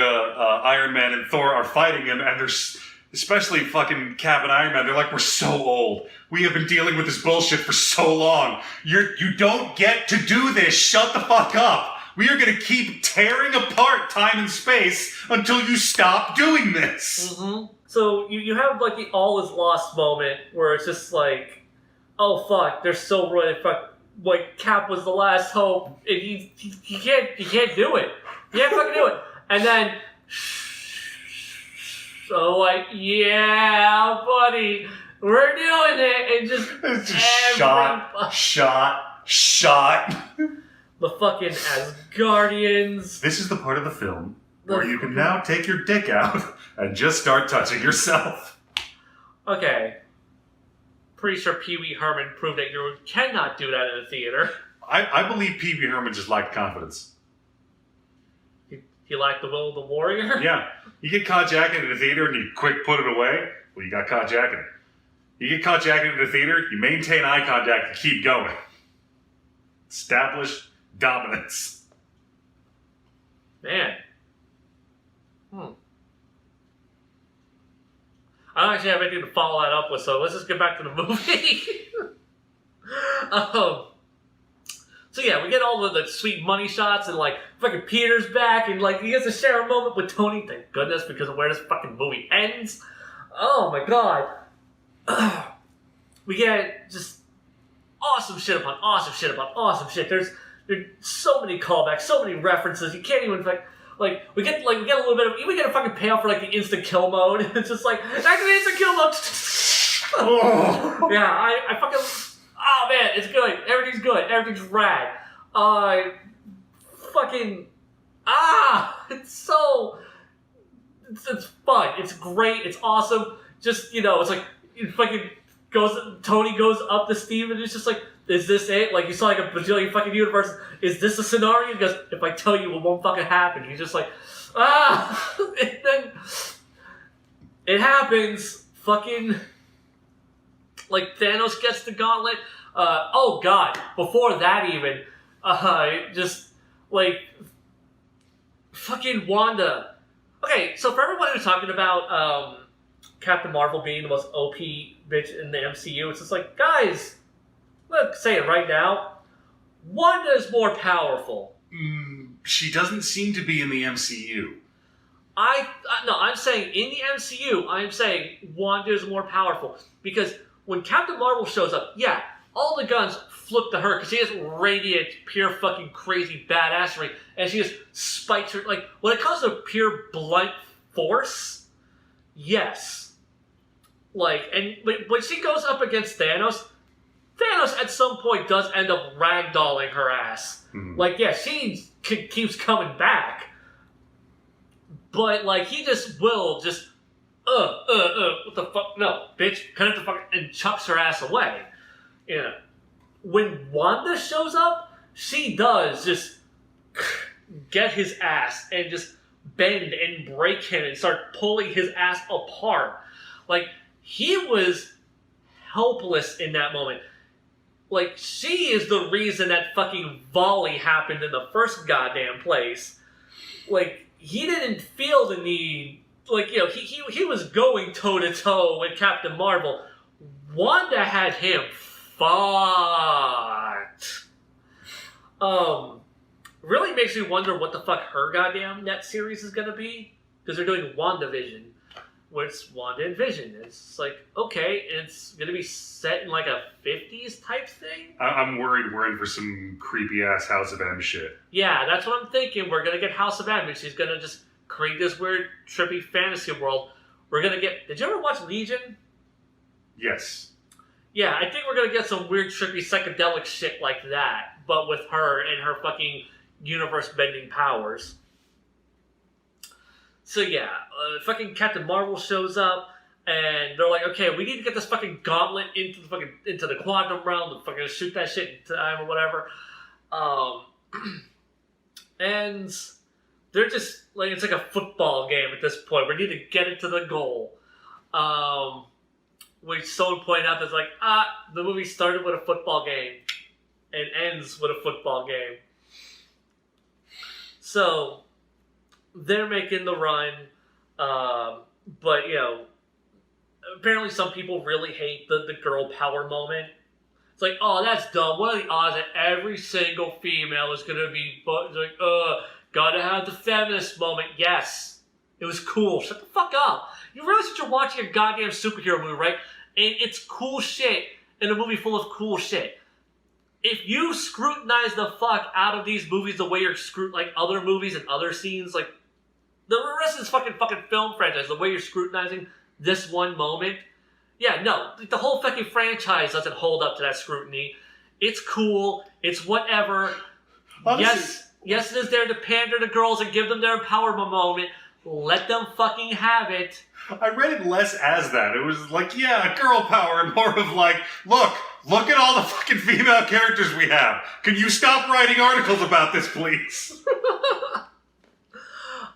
S2: Iron Man, and Thor are fighting him, and there's especially fucking Cap and Iron Man. They're like, we're so old. We have been dealing with this bullshit for so long. You don't get to do this. Shut the fuck up. We are going to keep tearing apart time and space until you stop doing this.
S1: Mm-hmm. So you have like the all is lost moment where it's just like, oh fuck, they're so really fuck. Like Cap was the last hope, and he can't do it. He can't fucking do it. And then, so like, yeah, buddy, we're doing it, and just
S2: shot.
S1: The fucking Asgardians.
S2: This is the part of the film where you can now take your dick out and just start touching yourself.
S1: Okay. Pretty sure Pee Wee Herman proved that you cannot do that in a theater.
S2: I believe Pee Wee Herman just lacked confidence.
S1: He lacked the will of the warrior?
S2: Yeah. You get caught jacking in a theater and you quick put it away, well, you got caught jacking it. You get caught jacking in a theater, you maintain eye contact and keep going. Establish dominance.
S1: Man. I don't actually have anything to follow that up with, so let's just get back to the movie. So yeah, we get all of the sweet money shots, and like fucking Peter's back, and like he gets to share a moment with Tony. Thank goodness, because of where this fucking movie ends. Oh my god. We get just awesome shit upon awesome shit upon awesome shit. There's so many callbacks, so many references. You can't even like we get a little bit of, we get a fucking payoff for like the instant kill mode. It's just like activate instant kill mode. Yeah, I fucking, oh man, it's good. Everything's good. Everything's rad. It's fun. It's great. It's awesome. Just, it's like it fucking Tony goes up to Steve and it's just like, is this it? Like, you saw like a bajillion fucking universes. Is this a scenario? He goes, if I tell you, it won't fucking happen. He's just like, and then it happens. Fucking, like, Thanos gets the gauntlet. Oh god, before that even, just, like, fucking Wanda. Okay, so for everyone who's talking about, Captain Marvel being the most OP bitch in the MCU, it's just like, guys, look, say it right now. Wanda's more powerful.
S2: She doesn't seem to be in the MCU.
S1: No, I'm saying in the MCU, I'm saying Wanda is more powerful. Because when Captain Marvel shows up, yeah, all the guns flip to her because she just radiates pure fucking crazy badassery. And she just spikes her. Like, when it comes to pure blunt force, yes. Like, and when she goes up against Thanos at some point does end up ragdolling her ass.
S2: Mm-hmm.
S1: Like, yeah, she keeps coming back. But, like, he just will just, what the fuck? No, bitch, cut it the fuck, and chucks her ass away. Yeah. When Wanda shows up, she does just get his ass and just bend and break him and start pulling his ass apart. Like, he was helpless in that moment. Like, she is the reason that fucking volley happened in the first goddamn place. Like, he didn't feel the need. Like, you know, he was going toe-to-toe with Captain Marvel. Wanda had him fucked. Really makes me wonder what the fuck her goddamn net series is gonna be. Because they're doing WandaVision. Where it's Wanda and Vision. It's like, okay, it's gonna be set in like a 50s type thing?
S2: I'm worried we're in for some creepy-ass House of M shit.
S1: Yeah, that's what I'm thinking. We're gonna get House of M, and she's gonna just create this weird, trippy fantasy world. We're gonna get... Did you ever watch Legion?
S2: Yes.
S1: Yeah, I think we're gonna get some weird, trippy, psychedelic shit like that, but with her and her fucking universe-bending powers. So yeah, fucking Captain Marvel shows up, and they're like, okay, we need to get this fucking gauntlet into the quantum realm to fucking shoot that shit in time or whatever. And they're just like, it's like a football game at this point. We need to get it to the goal. Which someone pointed out that's like, the movie started with a football game and ends with a football game. So they're making the run, but, you know, apparently some people really hate the girl power moment. It's like, oh, that's dumb. What are the odds that every single female is going to be, like, gotta have the feminist moment? Yes. It was cool. Shut the fuck up. You realize that you're watching a goddamn superhero movie, right? And it's cool shit in a movie full of cool shit. If you scrutinize the fuck out of these movies the way you're like other movies and other scenes, like, the rest of this fucking film franchise, the way you're scrutinizing this one moment, yeah, no, the whole fucking franchise doesn't hold up to that scrutiny. It's cool. It's whatever. Honestly, yes, it is there to pander to girls and give them their empowerment moment. Let them fucking have it.
S2: I read it less as that. It was like, yeah, girl power, and more of like, look at all the fucking female characters we have. Can you stop writing articles about this, please?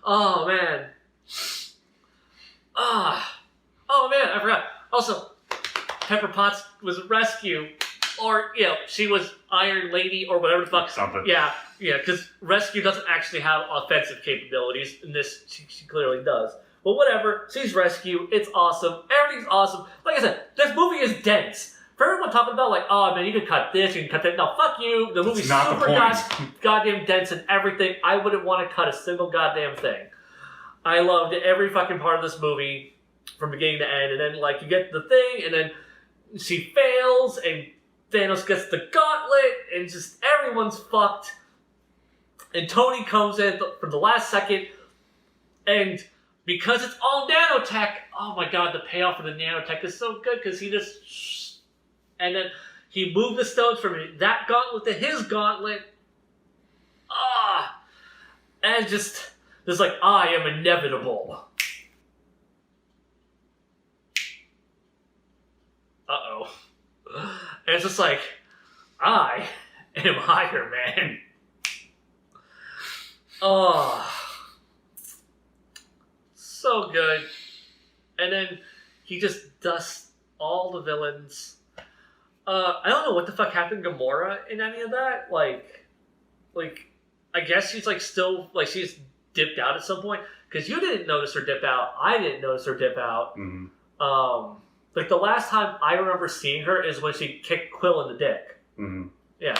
S1: Oh, man. Oh, man, I forgot. Also, Pepper Potts was rescue, or, you know, she was Iron Lady, or whatever the fuck.
S2: Something.
S1: Yeah, because rescue doesn't actually have offensive capabilities. In this, she clearly does. But whatever, she's rescue. It's awesome. Everything's awesome. Like I said, this movie is dense. For everyone talking about, like, oh, man, you can cut this, you can cut that. No, fuck you. The movie's super goddamn dense and everything. I wouldn't want to cut a single goddamn thing. I loved every fucking part of this movie from beginning to end. And then, like, you get the thing, and then she fails, and Thanos gets the gauntlet, and just everyone's fucked. And Tony comes in for the last second, and because it's all nanotech, oh my god, the payoff for the nanotech is so good, because he just... And then he moved the stones from that gauntlet to his gauntlet. And just like, I am inevitable. Uh-oh. And it's just like, I am Iron Man. Oh. So good. And then he just dusts all the villains. I don't know what the fuck happened to Gamora in any of that. Like, I guess she's like still, like she's dipped out at some point. Because you didn't notice her dip out. I didn't notice her dip out.
S2: Mm-hmm.
S1: Like the last time I remember seeing her is when she kicked Quill in the dick.
S2: Mm-hmm.
S1: Yeah.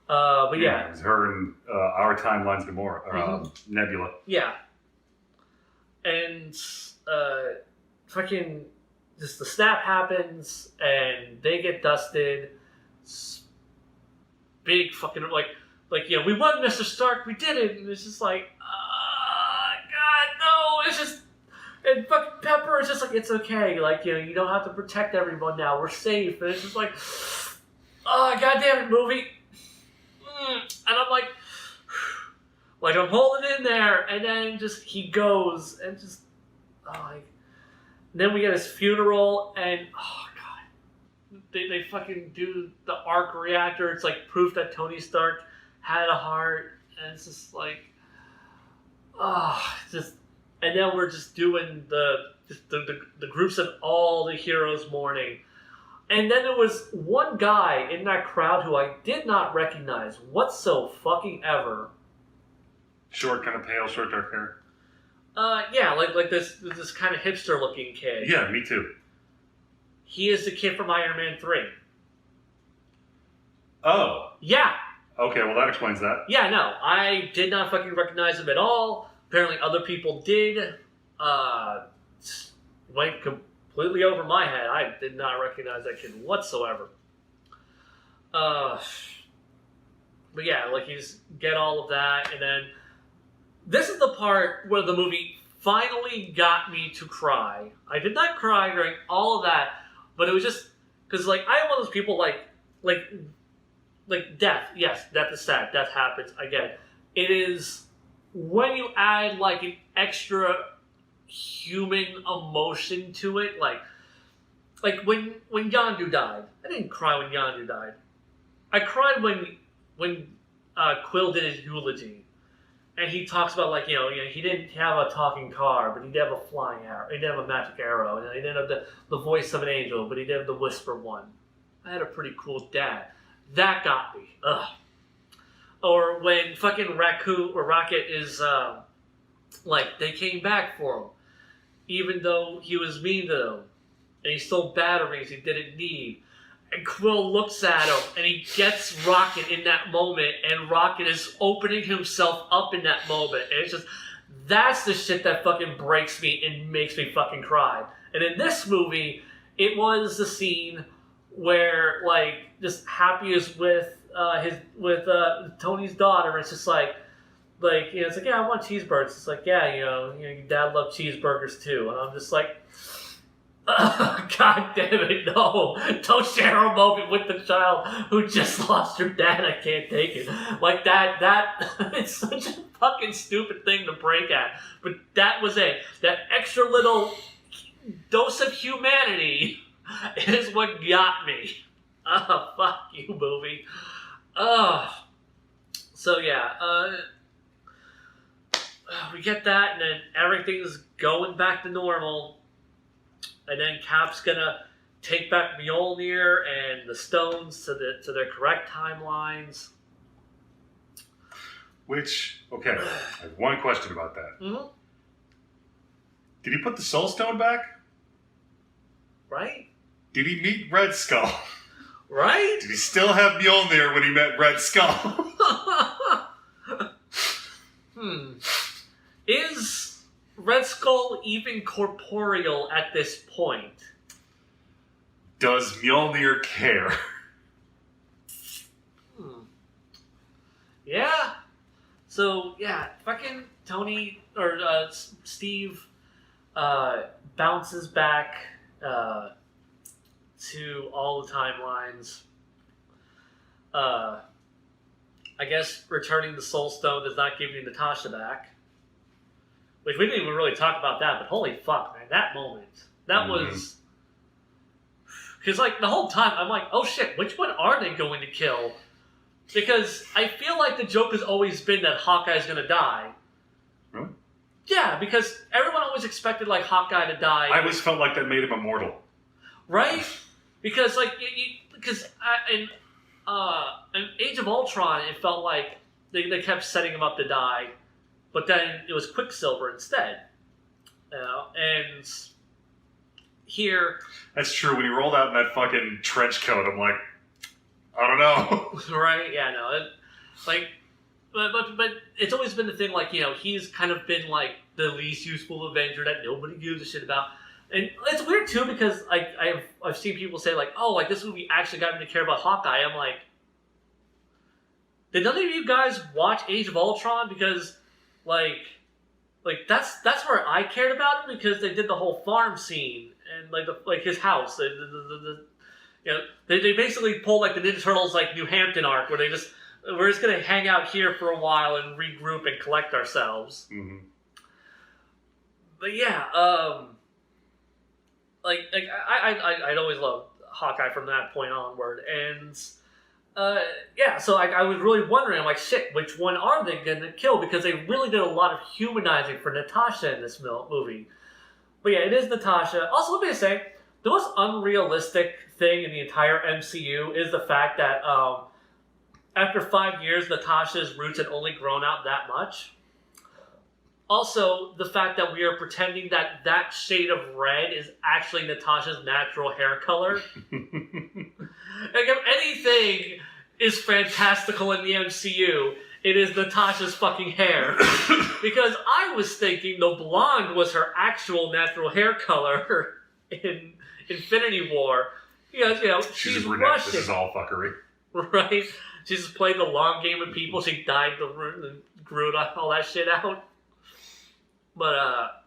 S1: But yeah.
S2: It was her and our timeline's Gamora, Nebula.
S1: Yeah. and fucking just the snap happens, and they get dusted. Big fucking we won, Mr. Stark, we did it, and it's just like, God, no, it's just, and fucking Pepper is just like, it's okay, you don't have to protect everyone now, we're safe, and it's just like, God damn it, movie, and I'm like I'm holding in there, and then just he goes, and just, and then we get his funeral, and they fucking do the arc reactor. It's like proof that Tony Stark had a heart, and it's just like, and then we're just doing the groups of all the heroes mourning, and then there was one guy in that crowd who I did not recognize whatsoever.
S2: Short, kind of pale, short, dark hair.
S1: Yeah, like this kind of hipster looking kid.
S2: Yeah, me too.
S1: He is the kid from Iron Man 3.
S2: Oh.
S1: Yeah.
S2: Okay, well that explains that.
S1: Yeah, no. I did not fucking recognize him at all. Apparently other people did. Went completely over my head. I did not recognize that kid whatsoever. But yeah, you just get all of that, and then this is the part where the movie finally got me to cry. I did not cry during all of that, but it was just because I am one of those people like death. Yes, death is sad. Death happens. I get it. It is when you add an extra human emotion to it, like when Yondu died. I didn't cry when Yondu died. I cried when Quill did his eulogy. And he talks about he didn't have a talking car, but he did have a flying arrow. He did have a magic arrow, and he didn't have the voice of an angel, but he did have the whisper one. I had a pretty cool dad. That got me. Ugh. Or when fucking Rocket is they came back for him, even though he was mean to them, and he stole batteries he didn't need. And Quill looks at him, and he gets Rocket in that moment, and Rocket is opening himself up in that moment. And it's just, that's the shit that fucking breaks me and makes me fucking cry. And in this movie, it was the scene where, just Happy is with Tony's daughter. It's just it's yeah, I want cheeseburgers. It's yeah, your dad loved cheeseburgers too. And I'm just like, God damn it, no. Don't share a moment with the child who just lost her dad. I can't take it. That it's such a fucking stupid thing to break at. But that was it. That extra little dose of humanity is what got me. Fuck you, movie. So yeah, we get that, and then everything's going back to normal. And then Cap's gonna take back Mjolnir and the stones to their correct timelines.
S2: Which, okay, I have one question about that.
S1: Mm-hmm.
S2: Did he put the Soul Stone back?
S1: Right?
S2: Did he meet Red Skull?
S1: Right?
S2: Did he still have Mjolnir when he met Red Skull?
S1: Is Red Skull even corporeal at this point?
S2: Does Mjolnir care?
S1: Yeah. So, yeah, fucking Tony, or Steve, bounces back to all the timelines. I guess returning the Soul Stone does not give you Natasha back. Which we didn't even really talk about that, but holy fuck, man, that moment. That was... Because, the whole time, I'm like, oh shit, which one are they going to kill? Because I feel like the joke has always been that Hawkeye's gonna die.
S2: Really?
S1: Yeah, because everyone always expected, Hawkeye to die.
S2: I always felt like that made him immortal.
S1: Right? Because, in Age of Ultron, it felt like they kept setting him up to die. But then it was Quicksilver instead. And here...
S2: That's true. When he rolled out in that fucking trench coat, I'm like, I don't know.
S1: Right? Yeah, no. but it's always been the thing, like, you know, he's kind of been like the least useful Avenger that nobody gives a shit about. And it's weird too because I've seen people say like, oh, like this movie actually got me to care about Hawkeye. I'm like, did none of you guys watch Age of Ultron? Because like that's where I cared about him, because they did the whole farm scene and like his house. You know, they basically pulled like the Ninja Turtles like New Hampton arc, where we're just gonna hang out here for a while and regroup and collect ourselves. Mm-hmm. But yeah, I'd always loved Hawkeye from that point onward, and yeah, so I was really wondering, I'm like, shit, which one are they gonna kill? Because they really did a lot of humanizing for Natasha in this movie. But yeah, it is Natasha. Also, let me just say, the most unrealistic thing in the entire MCU is the fact that after 5 years, Natasha's roots had only grown out that much. Also, the fact that we are pretending that that shade of red is actually Natasha's natural hair color. Like, if anything is fantastical in the MCU, it is Natasha's fucking hair. Because I was thinking the blonde was her actual natural hair color in Infinity War. Because, you know, she's Russian.
S2: This is all fuckery.
S1: Right? She's just playing the long game with people. She dyed the root and grew all that shit out. But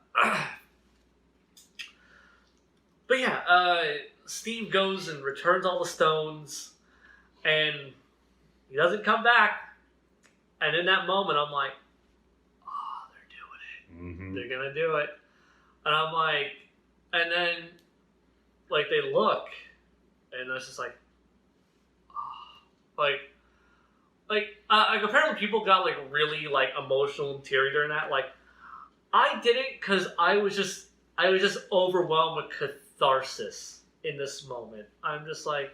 S1: yeah, Steve goes and returns all the stones, and he doesn't come back. And in that moment, I'm like, oh, they're doing it. Mm-hmm. They're gonna do it. And I'm like, and then, like, they look, and it's just like, oh, like apparently people got, like, really, like, emotional and teary during that. Like, I didn't, because I was just overwhelmed with catharsis in this moment. I'm just like,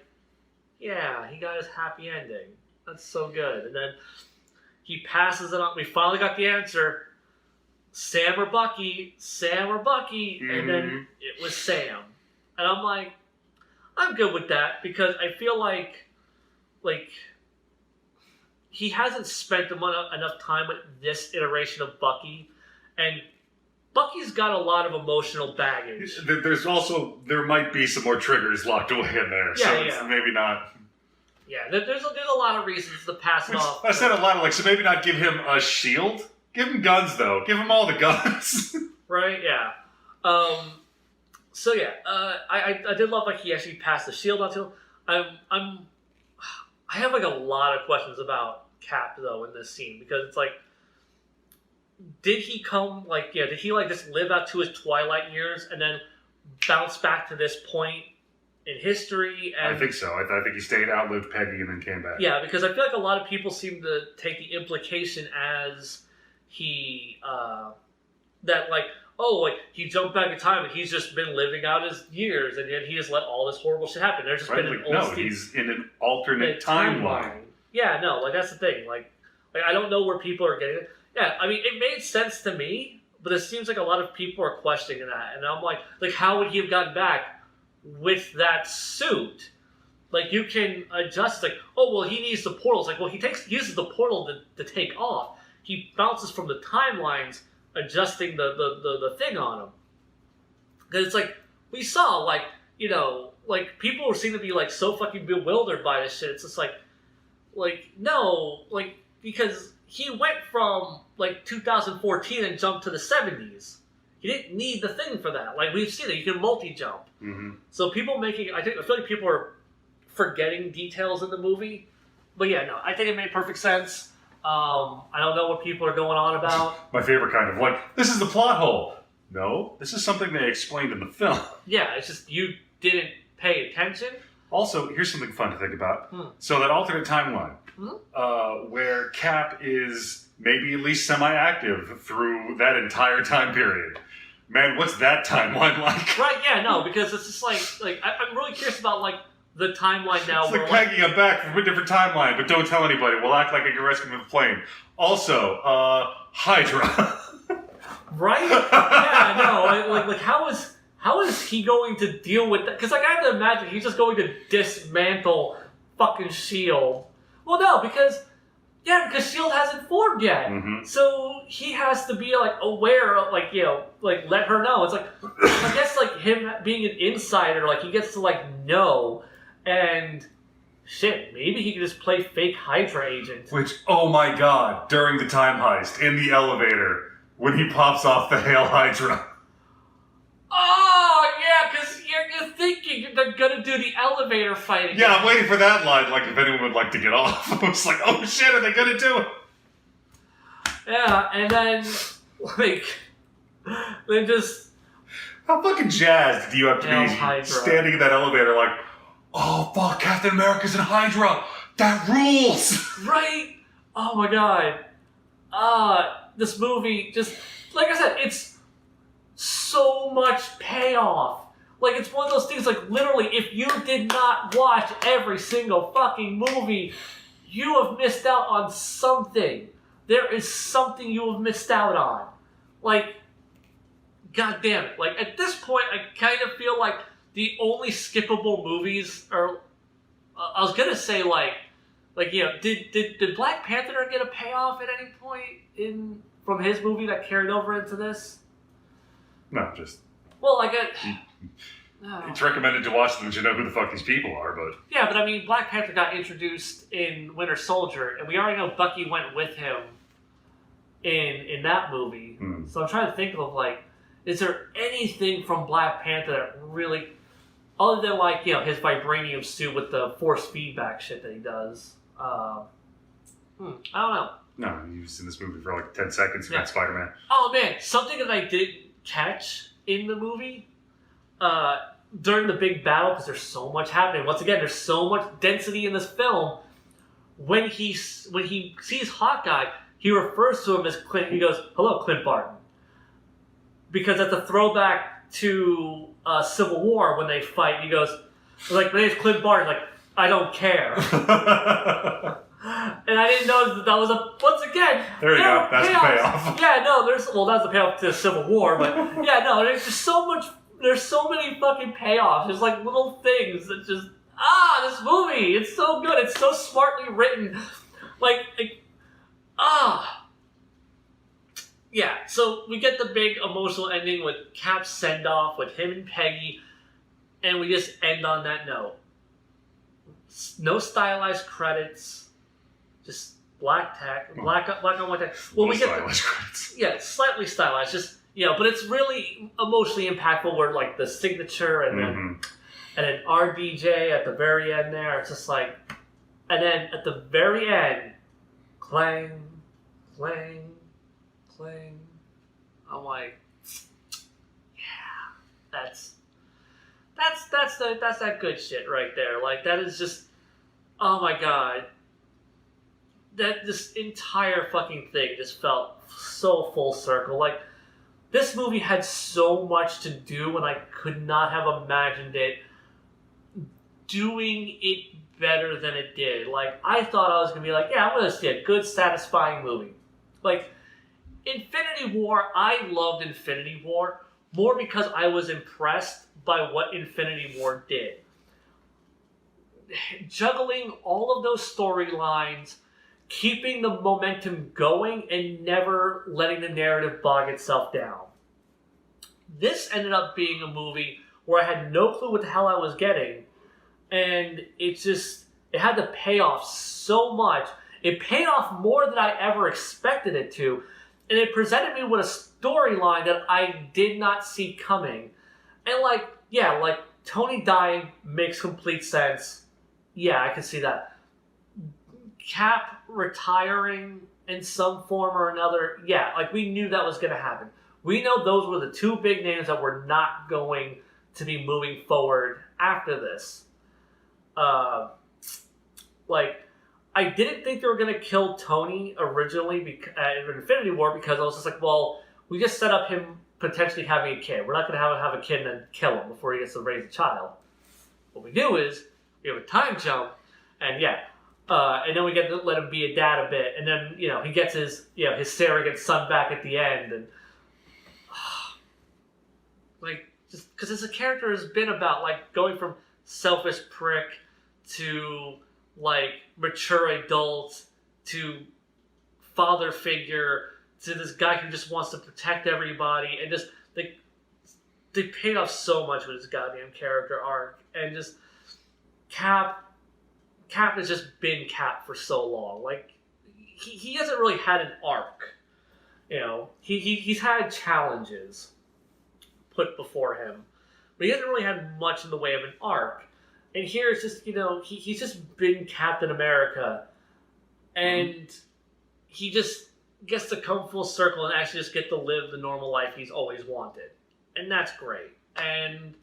S1: yeah, he got his happy ending. That's so good. And then he passes it on. We finally got the answer. Sam or Bucky. Mm-hmm. And then it was Sam. And I'm like, I'm good with that, because I feel like he hasn't spent enough time with this iteration of Bucky. And Bucky's got a lot of emotional baggage.
S2: There might be some more triggers locked away in there, so it's maybe not.
S1: Yeah, there's a lot of reasons to pass it off.
S2: I said a lot of, like, so maybe not give him a shield. Give him guns, though. Give him all the guns.
S1: Right, yeah. So yeah, I did love, like, he actually passed the shield on to him. I have, like, a lot of questions about Cap, though, in this scene, because it's like, did he come, like, yeah, did he, like, just live out to his twilight years and then bounce back to this point in history? And
S2: I think so. I think he stayed, outlived Peggy, and then came back.
S1: Yeah, because I feel like a lot of people seem to take the implication as he, that, like, oh, like, he jumped back in time and he's just been living out his years, and yet he just let all this horrible shit happen. There's just been an
S2: old he's in an alternate timeline.
S1: Yeah, no, like, that's the thing. Like, I don't know where people are getting it. Yeah, I mean, it made sense to me, but it seems like a lot of people are questioning that. And I'm like, how would he have gotten back with that suit? Like, you can adjust, like, oh, well, he needs the portals. Like, well, he uses the portal to take off. He bounces from the timelines, adjusting the thing on him. Because it's like, we saw, like, you know, like, people seem to be, like, so fucking bewildered by this shit. It's just like, no, like, because he went from, like, 2014 and jumped to the 70s. He didn't need the thing for that. Like, we've seen it. You can multi-jump. Mm-hmm. So people I feel like people are forgetting details in the movie. But yeah, no, I think it made perfect sense. I don't know what people are going on about.
S2: My favorite kind of, like, this is the plot hole. No, this is something they explained in the film.
S1: Yeah, it's just you didn't pay attention.
S2: Also, here's something fun to think about. So that alternate timeline, where Cap is maybe at least semi-active through that entire time period. Man, what's that timeline like?
S1: Right, yeah, no, because it's just like I'm really curious about, like, the timeline now.
S2: It's like, Peggy, I'm back from a different timeline, but don't tell anybody. We'll act like I can rescue him with a plane. Also, Hydra.
S1: Right? Yeah, no, like how is he going to deal with that? Because, like, I have to imagine he's just going to dismantle fucking S.H.I.E.L.D. Well, no, because Yeah, because S.H.I.E.L.D. hasn't formed yet.
S2: Mm-hmm.
S1: So he has to be, like, aware of, like, you know, like, let her know. It's like, I guess, like, him being an insider, like, he gets to, like, know. And, shit, maybe he can just play fake Hydra agent.
S2: Which, oh my god, during the time heist, in the elevator, when he pops off the Hail Hydra.
S1: Oh, yeah, because you're thinking they're going to do the elevator fight again.
S2: Yeah, I'm waiting for that line, like, if anyone would like to get off. I was like, oh shit, are they going to do it?
S1: Yeah, and then, like, they just...
S2: How fucking jazzed do you have to be standing in that elevator like, oh fuck, Captain America's in Hydra! That rules!
S1: Right? Oh my god. This movie just... Like I said, it's so much payoff. Like, it's one of those things, like, literally, if you did not watch every single fucking movie, you have missed out on something. There is something you have missed out on. Like, god damn it. Like, at this point, I kind of feel like the only skippable movies are... I was gonna say, like, you know, did Black Panther get a payoff at any point from his movie that carried over into this?
S2: No, just...
S1: Well, like,
S2: it's recommended to watch them to know who the fuck these people are, but...
S1: Yeah, but I mean, Black Panther got introduced in Winter Soldier, and we already know Bucky went with him in that movie. So I'm trying to think of, like, is there anything from Black Panther that really... Other than, like, you know, his vibranium suit with the force feedback shit that he does. I don't know.
S2: No, he was in this movie for like 10 seconds against Spider-Man.
S1: Oh, man. Something that I did catch in the movie during the big battle, because there's so much happening. Once again, there's so much density in this film. When he sees Hawkeye, he refers to him as Clint. He goes, "Hello, Clint Barton." Because that's a throwback to Civil War when they fight. He goes, like, "My name's Clint Barton." Like, I don't care. And I didn't know that was a... Once again...
S2: There you go. That's the payoff.
S1: Yeah, no, there's... Well, that's the payoff to Civil War, but... Yeah, no, there's just so much... There's so many fucking payoffs. There's, like, little things that just... this movie! It's so good. It's so smartly written. Yeah, so we get the big emotional ending with Cap's send-off with him and Peggy, and we just end on that note. No stylized credits. Just black on white text. Well, we get
S2: stylized credits.
S1: Yeah, slightly stylized. Just, you know, but it's really emotionally impactful. Where, like, the signature and then RDJ at the very end there. It's just like, and then at the very end, clang, clang, clang. I'm like, yeah, that's that good shit right there. Like, that is just, oh my god. That this entire fucking thing just felt so full circle. Like, this movie had so much to do, and I could not have imagined it doing it better than it did. Like, I thought I was going to be like, yeah, I'm going to see a good, satisfying movie. Like, Infinity War, I loved Infinity War more because I was impressed by what Infinity War did. Juggling all of those storylines, keeping the momentum going, and never letting the narrative bog itself down. This ended up being a movie where I had no clue what the hell I was getting, and it had to pay off so much. It paid off more than I ever expected it to, and it presented me with a storyline that I did not see coming. And like Tony dying makes complete sense. Yeah, I can see that. Cap retiring in some form or another, yeah, like, we knew that was going to happen. We know those were the two big names that were not going to be moving forward after this. I didn't think they were going to kill Tony originally in Infinity War, because I was just like, well, we just set up him potentially having a kid. We're not going to have a kid and then kill him before he gets to raise a child. What we do is we have a time jump, and and then we get to let him be a dad a bit, and then, you know, he gets his surrogate son back at the end, and like, just because as a character has been about, like, going from selfish prick to, like, mature adult to father figure to this guy who just wants to protect everybody, and just they paid off so much with his goddamn character arc, and just Cap has just been Cap for so long. Like he hasn't really had an arc. You know, he's had challenges put before him, but he hasn't really had much in the way of an arc. And here it's just, you know, he's just been Captain America, and he just gets to come full circle and actually just get to live the normal life he's always wanted. And that's great. And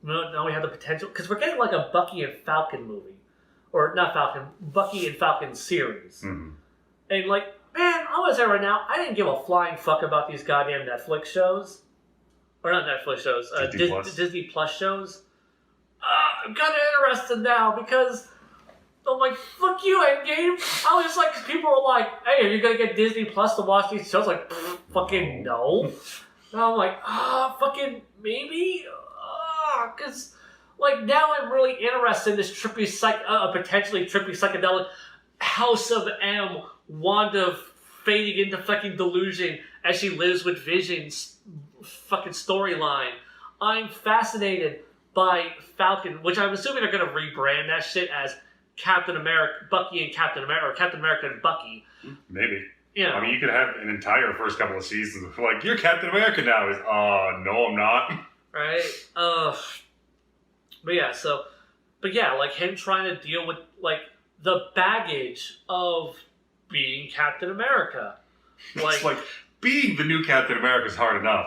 S1: now we have the potential, because we're getting like a Bucky and Falcon movie. Or not Falcon, Bucky and Falcon series. Mm-hmm. And like, man, I'm gonna say right now, I didn't give a flying fuck about these goddamn Netflix shows. Or not Netflix shows, Disney Plus shows. I'm kind of interested now because I'm like, fuck you, Endgame. I was just like, cause people were like, hey, are you gonna get Disney Plus to watch these shows? Like, fucking no. And I'm like, fucking maybe? Cause like now I'm really interested in this potentially trippy psychedelic House of M, Wanda fading into fucking delusion as she lives with Vision's fucking storyline. I'm fascinated by Falcon, which I'm assuming they're going to rebrand that shit as Captain America, Bucky and Captain America, or Captain America and Bucky.
S2: Maybe.
S1: You know.
S2: I mean, you could have an entire first couple of seasons of like, you're Captain America now. Is no, I'm not.
S1: Right? But yeah, like him trying to deal with like the baggage of being Captain America. Like,
S2: it's like being the new Captain America is hard enough.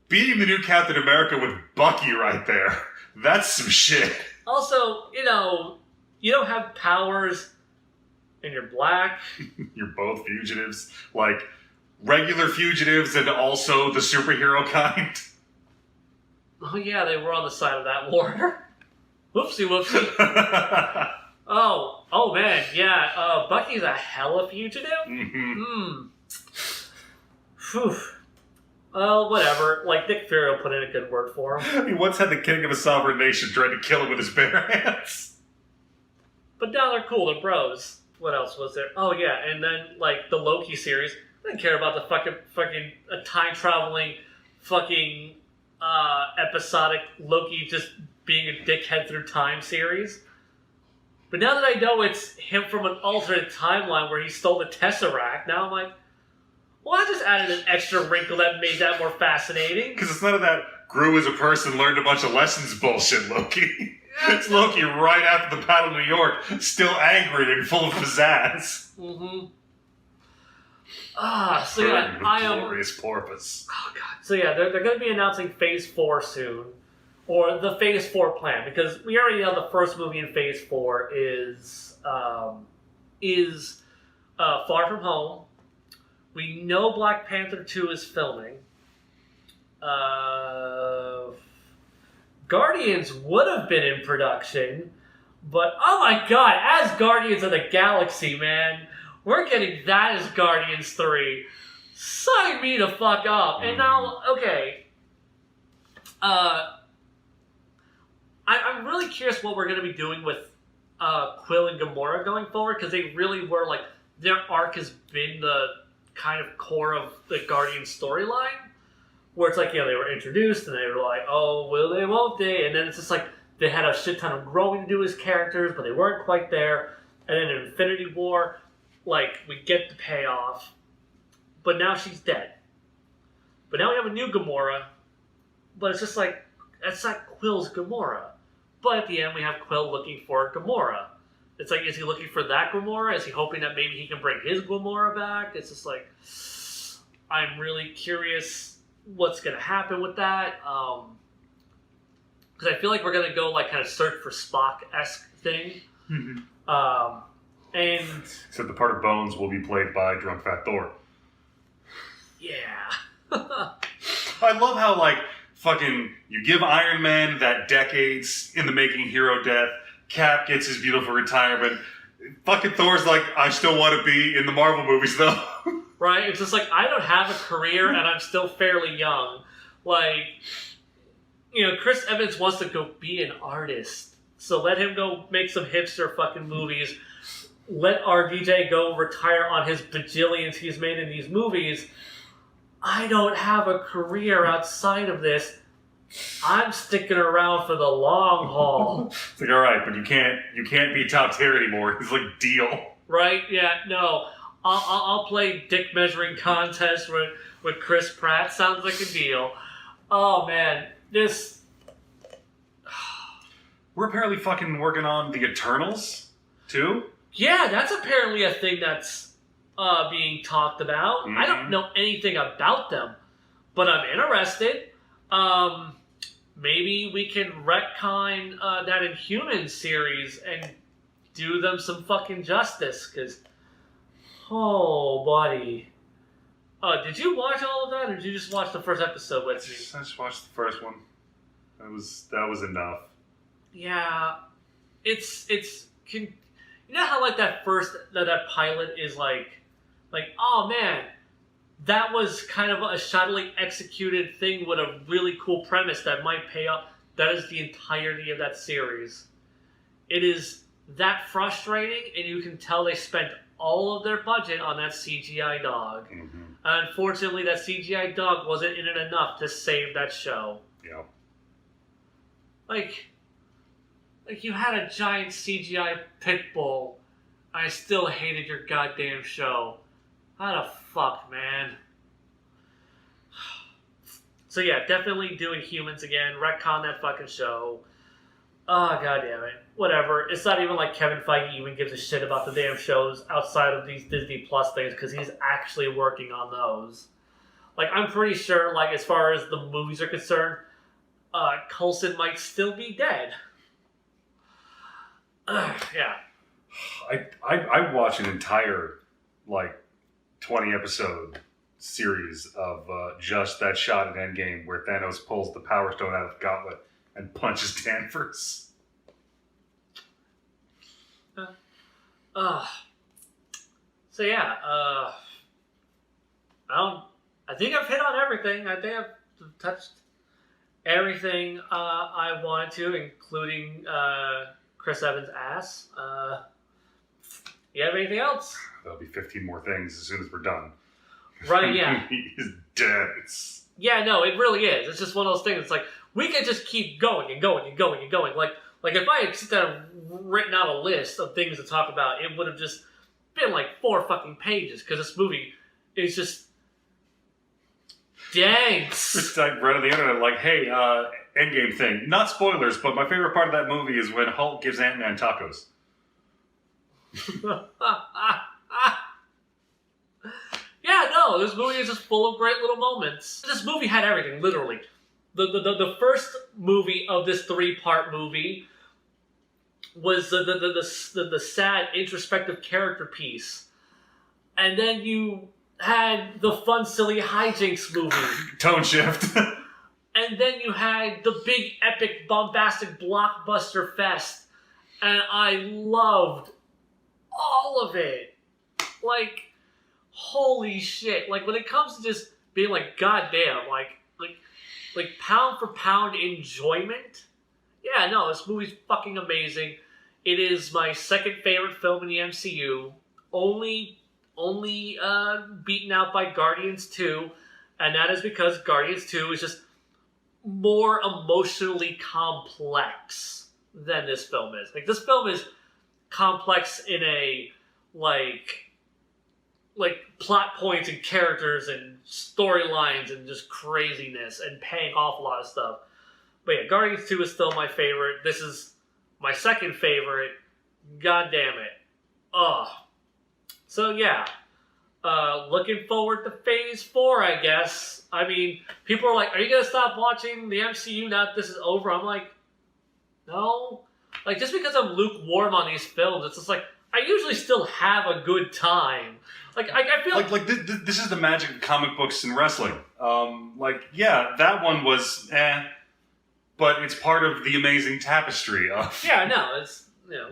S2: Being the new Captain America with Bucky right there, that's some shit.
S1: Also, you know, you don't have powers and you're black.
S2: You're both fugitives. Like, regular fugitives and also the superhero kind.
S1: Oh yeah, they were on the side of that war. Whoopsie. Oh man, yeah. Bucky's a hella fugitive. Mm-hmm. Phew. Well, whatever. Like Nick Fury put in a good word for him.
S2: He once had the king of a sovereign nation trying to kill him with his bare hands.
S1: But now they're cool. They're bros. What else was there? Oh yeah, and then like the Loki series. I didn't care about the fucking time traveling fucking episodic Loki just being a dickhead through time series. But now that I know it's him from an alternate timeline where he stole the Tesseract, now I'm like, well, I just added an extra wrinkle that made that more fascinating.
S2: Because it's none of that grew as a person, learned a bunch of lessons bullshit, Loki. It's Loki right after the Battle of New York, still angry and full of pizzazz.
S1: Mm-hmm. So yeah, I am...
S2: glorious porpoise.
S1: Oh, God. So yeah, they're going to be announcing Phase 4 soon. Or the Phase 4 plan. Because we already know the first movie in Phase 4 is Far From Home. We know Black Panther 2 is filming. Guardians would have been in production. But, oh my god, as Guardians of the Galaxy, man. We're getting that as Guardians 3. Sign me the fuck up. And now, okay. I'm really curious what we're going to be doing with Quill and Gamora going forward, because they really were, like, their arc has been the kind of core of the Guardians storyline, where it's like, you know, they were introduced, and they were like, oh, will they, won't they? And then it's just like, they had a shit ton of growing to do as characters, but they weren't quite there. And then in Infinity War, like, we get the payoff, but now she's dead. But now we have a new Gamora, but it's just like, that's not Quill's Gamora. But at the end, we have Quill looking for Gamora. It's like, is he looking for that Gamora? Is he hoping that maybe he can bring his Gamora back? It's just like, I'm really curious what's going to happen with that. Because I feel like we're going to go, like, kind of search for Spock-esque thing. Mm-hmm. And...
S2: Except the part of Bones will be played by Drunk Fat Thor.
S1: Yeah.
S2: I love how, like, fucking, you give Iron Man that decades in the making hero death. Cap gets his beautiful retirement. Fucking Thor's like, I still want to be in the Marvel movies, though.
S1: Right? It's just like, I don't have a career and I'm still fairly young. Like, you know, Chris Evans wants to go be an artist. So let him go make some hipster fucking movies let our DJ go retire on his bajillions he's made in these movies. I don't have a career outside of this. I'm sticking around for the long haul.
S2: It's like, all right, but you can't be top tier anymore. It's like, deal.
S1: Right? Yeah, no. I'll play dick measuring contest with Chris Pratt. Sounds like a deal. Oh, man. This...
S2: We're apparently fucking working on the Eternals, too?
S1: Yeah, that's apparently a thing that's being talked about. I don't know anything about them, but I'm interested. Maybe we can retcon that Inhumans series and do them some fucking justice, because, oh, buddy. Did you watch all of that, or did you just watch the first episode with me?
S2: I just watched the first one. That was enough.
S1: Yeah, you know how like that pilot is like, oh man, that was kind of a shoddily executed thing with a really cool premise that might pay off. That is the entirety of that series. It is that frustrating, and you can tell they spent all of their budget on that CGI dog. Mm-hmm. Unfortunately, that CGI dog wasn't in it enough to save that show.
S2: Yeah.
S1: Like you had a giant CGI pit bull. I still hated your goddamn show. How the fuck, man? So yeah, definitely doing Humans again. Retcon that fucking show. Oh, goddamn it. Whatever. It's not even like Kevin Feige even gives a shit about the damn shows outside of these Disney Plus things, because he's actually working on those. Like, I'm pretty sure, like, as far as the movies are concerned, Coulson might still be dead. Yeah.
S2: I watch an entire, like, 20 episode series of just that shot at Endgame where Thanos pulls the Power Stone out of the gauntlet and punches Danvers.
S1: So yeah, I think I've hit on everything. I think I've touched everything I wanted to, including Chris Evans' ass. You have anything else?
S2: There'll be 15 more things as soon as we're done.
S1: Right, yeah.
S2: He's dense.
S1: Yeah, no, it really is. It's just one of those things. It's like, we could just keep going and going and going and going. Like if I had sit down and written out a list of things to talk about, it would have just been like 4 fucking pages, because this movie is just dense.
S2: It's like right on the internet, like, hey, Endgame thing. Not spoilers, but my favorite part of that movie is when Hulk gives Ant-Man tacos.
S1: Yeah, no, this movie is just full of great little moments. This movie had everything, literally. The first movie of this 3-part movie was the sad introspective character piece, and then you had the fun silly hijinks movie,
S2: tone shift,
S1: and then you had the big epic bombastic blockbuster fest, and I loved all of it. Like, holy shit! Like, when it comes to just being like, goddamn, like pound for pound enjoyment. Yeah, no, this movie's fucking amazing. It is my second favorite film in the MCU, only beaten out by Guardians 2, and that is because Guardians 2 is just more emotionally complex than this film is. Like, this film is complex in a like plot points and characters and storylines and just craziness and paying off a lot of stuff. But yeah, Guardians 2 is still my favorite. This is my second favorite. God damn it. Ugh. So yeah. Looking forward to Phase 4, I guess. I mean, people are like, are you going to stop watching the MCU now that this is over? I'm like, no. Like, just because I'm lukewarm on these films, it's just like, I usually still have a good time. Like, I feel
S2: like this is the magic of comic books and wrestling. Yeah, that one was but it's part of the amazing tapestry of.
S1: Yeah, no, it's, you know,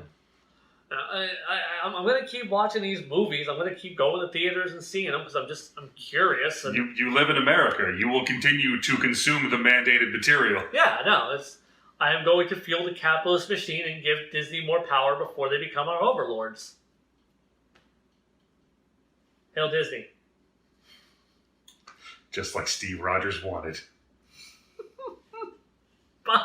S1: I'm going to keep watching these movies. I'm going to keep going to theaters and seeing them because I'm curious. And
S2: you live in America. You will continue to consume the mandated material.
S1: Yeah, no, I am going to fuel the capitalist machine and give Disney more power before they become our overlords. Hail Disney.
S2: Just like Steve Rogers wanted.
S1: Bye.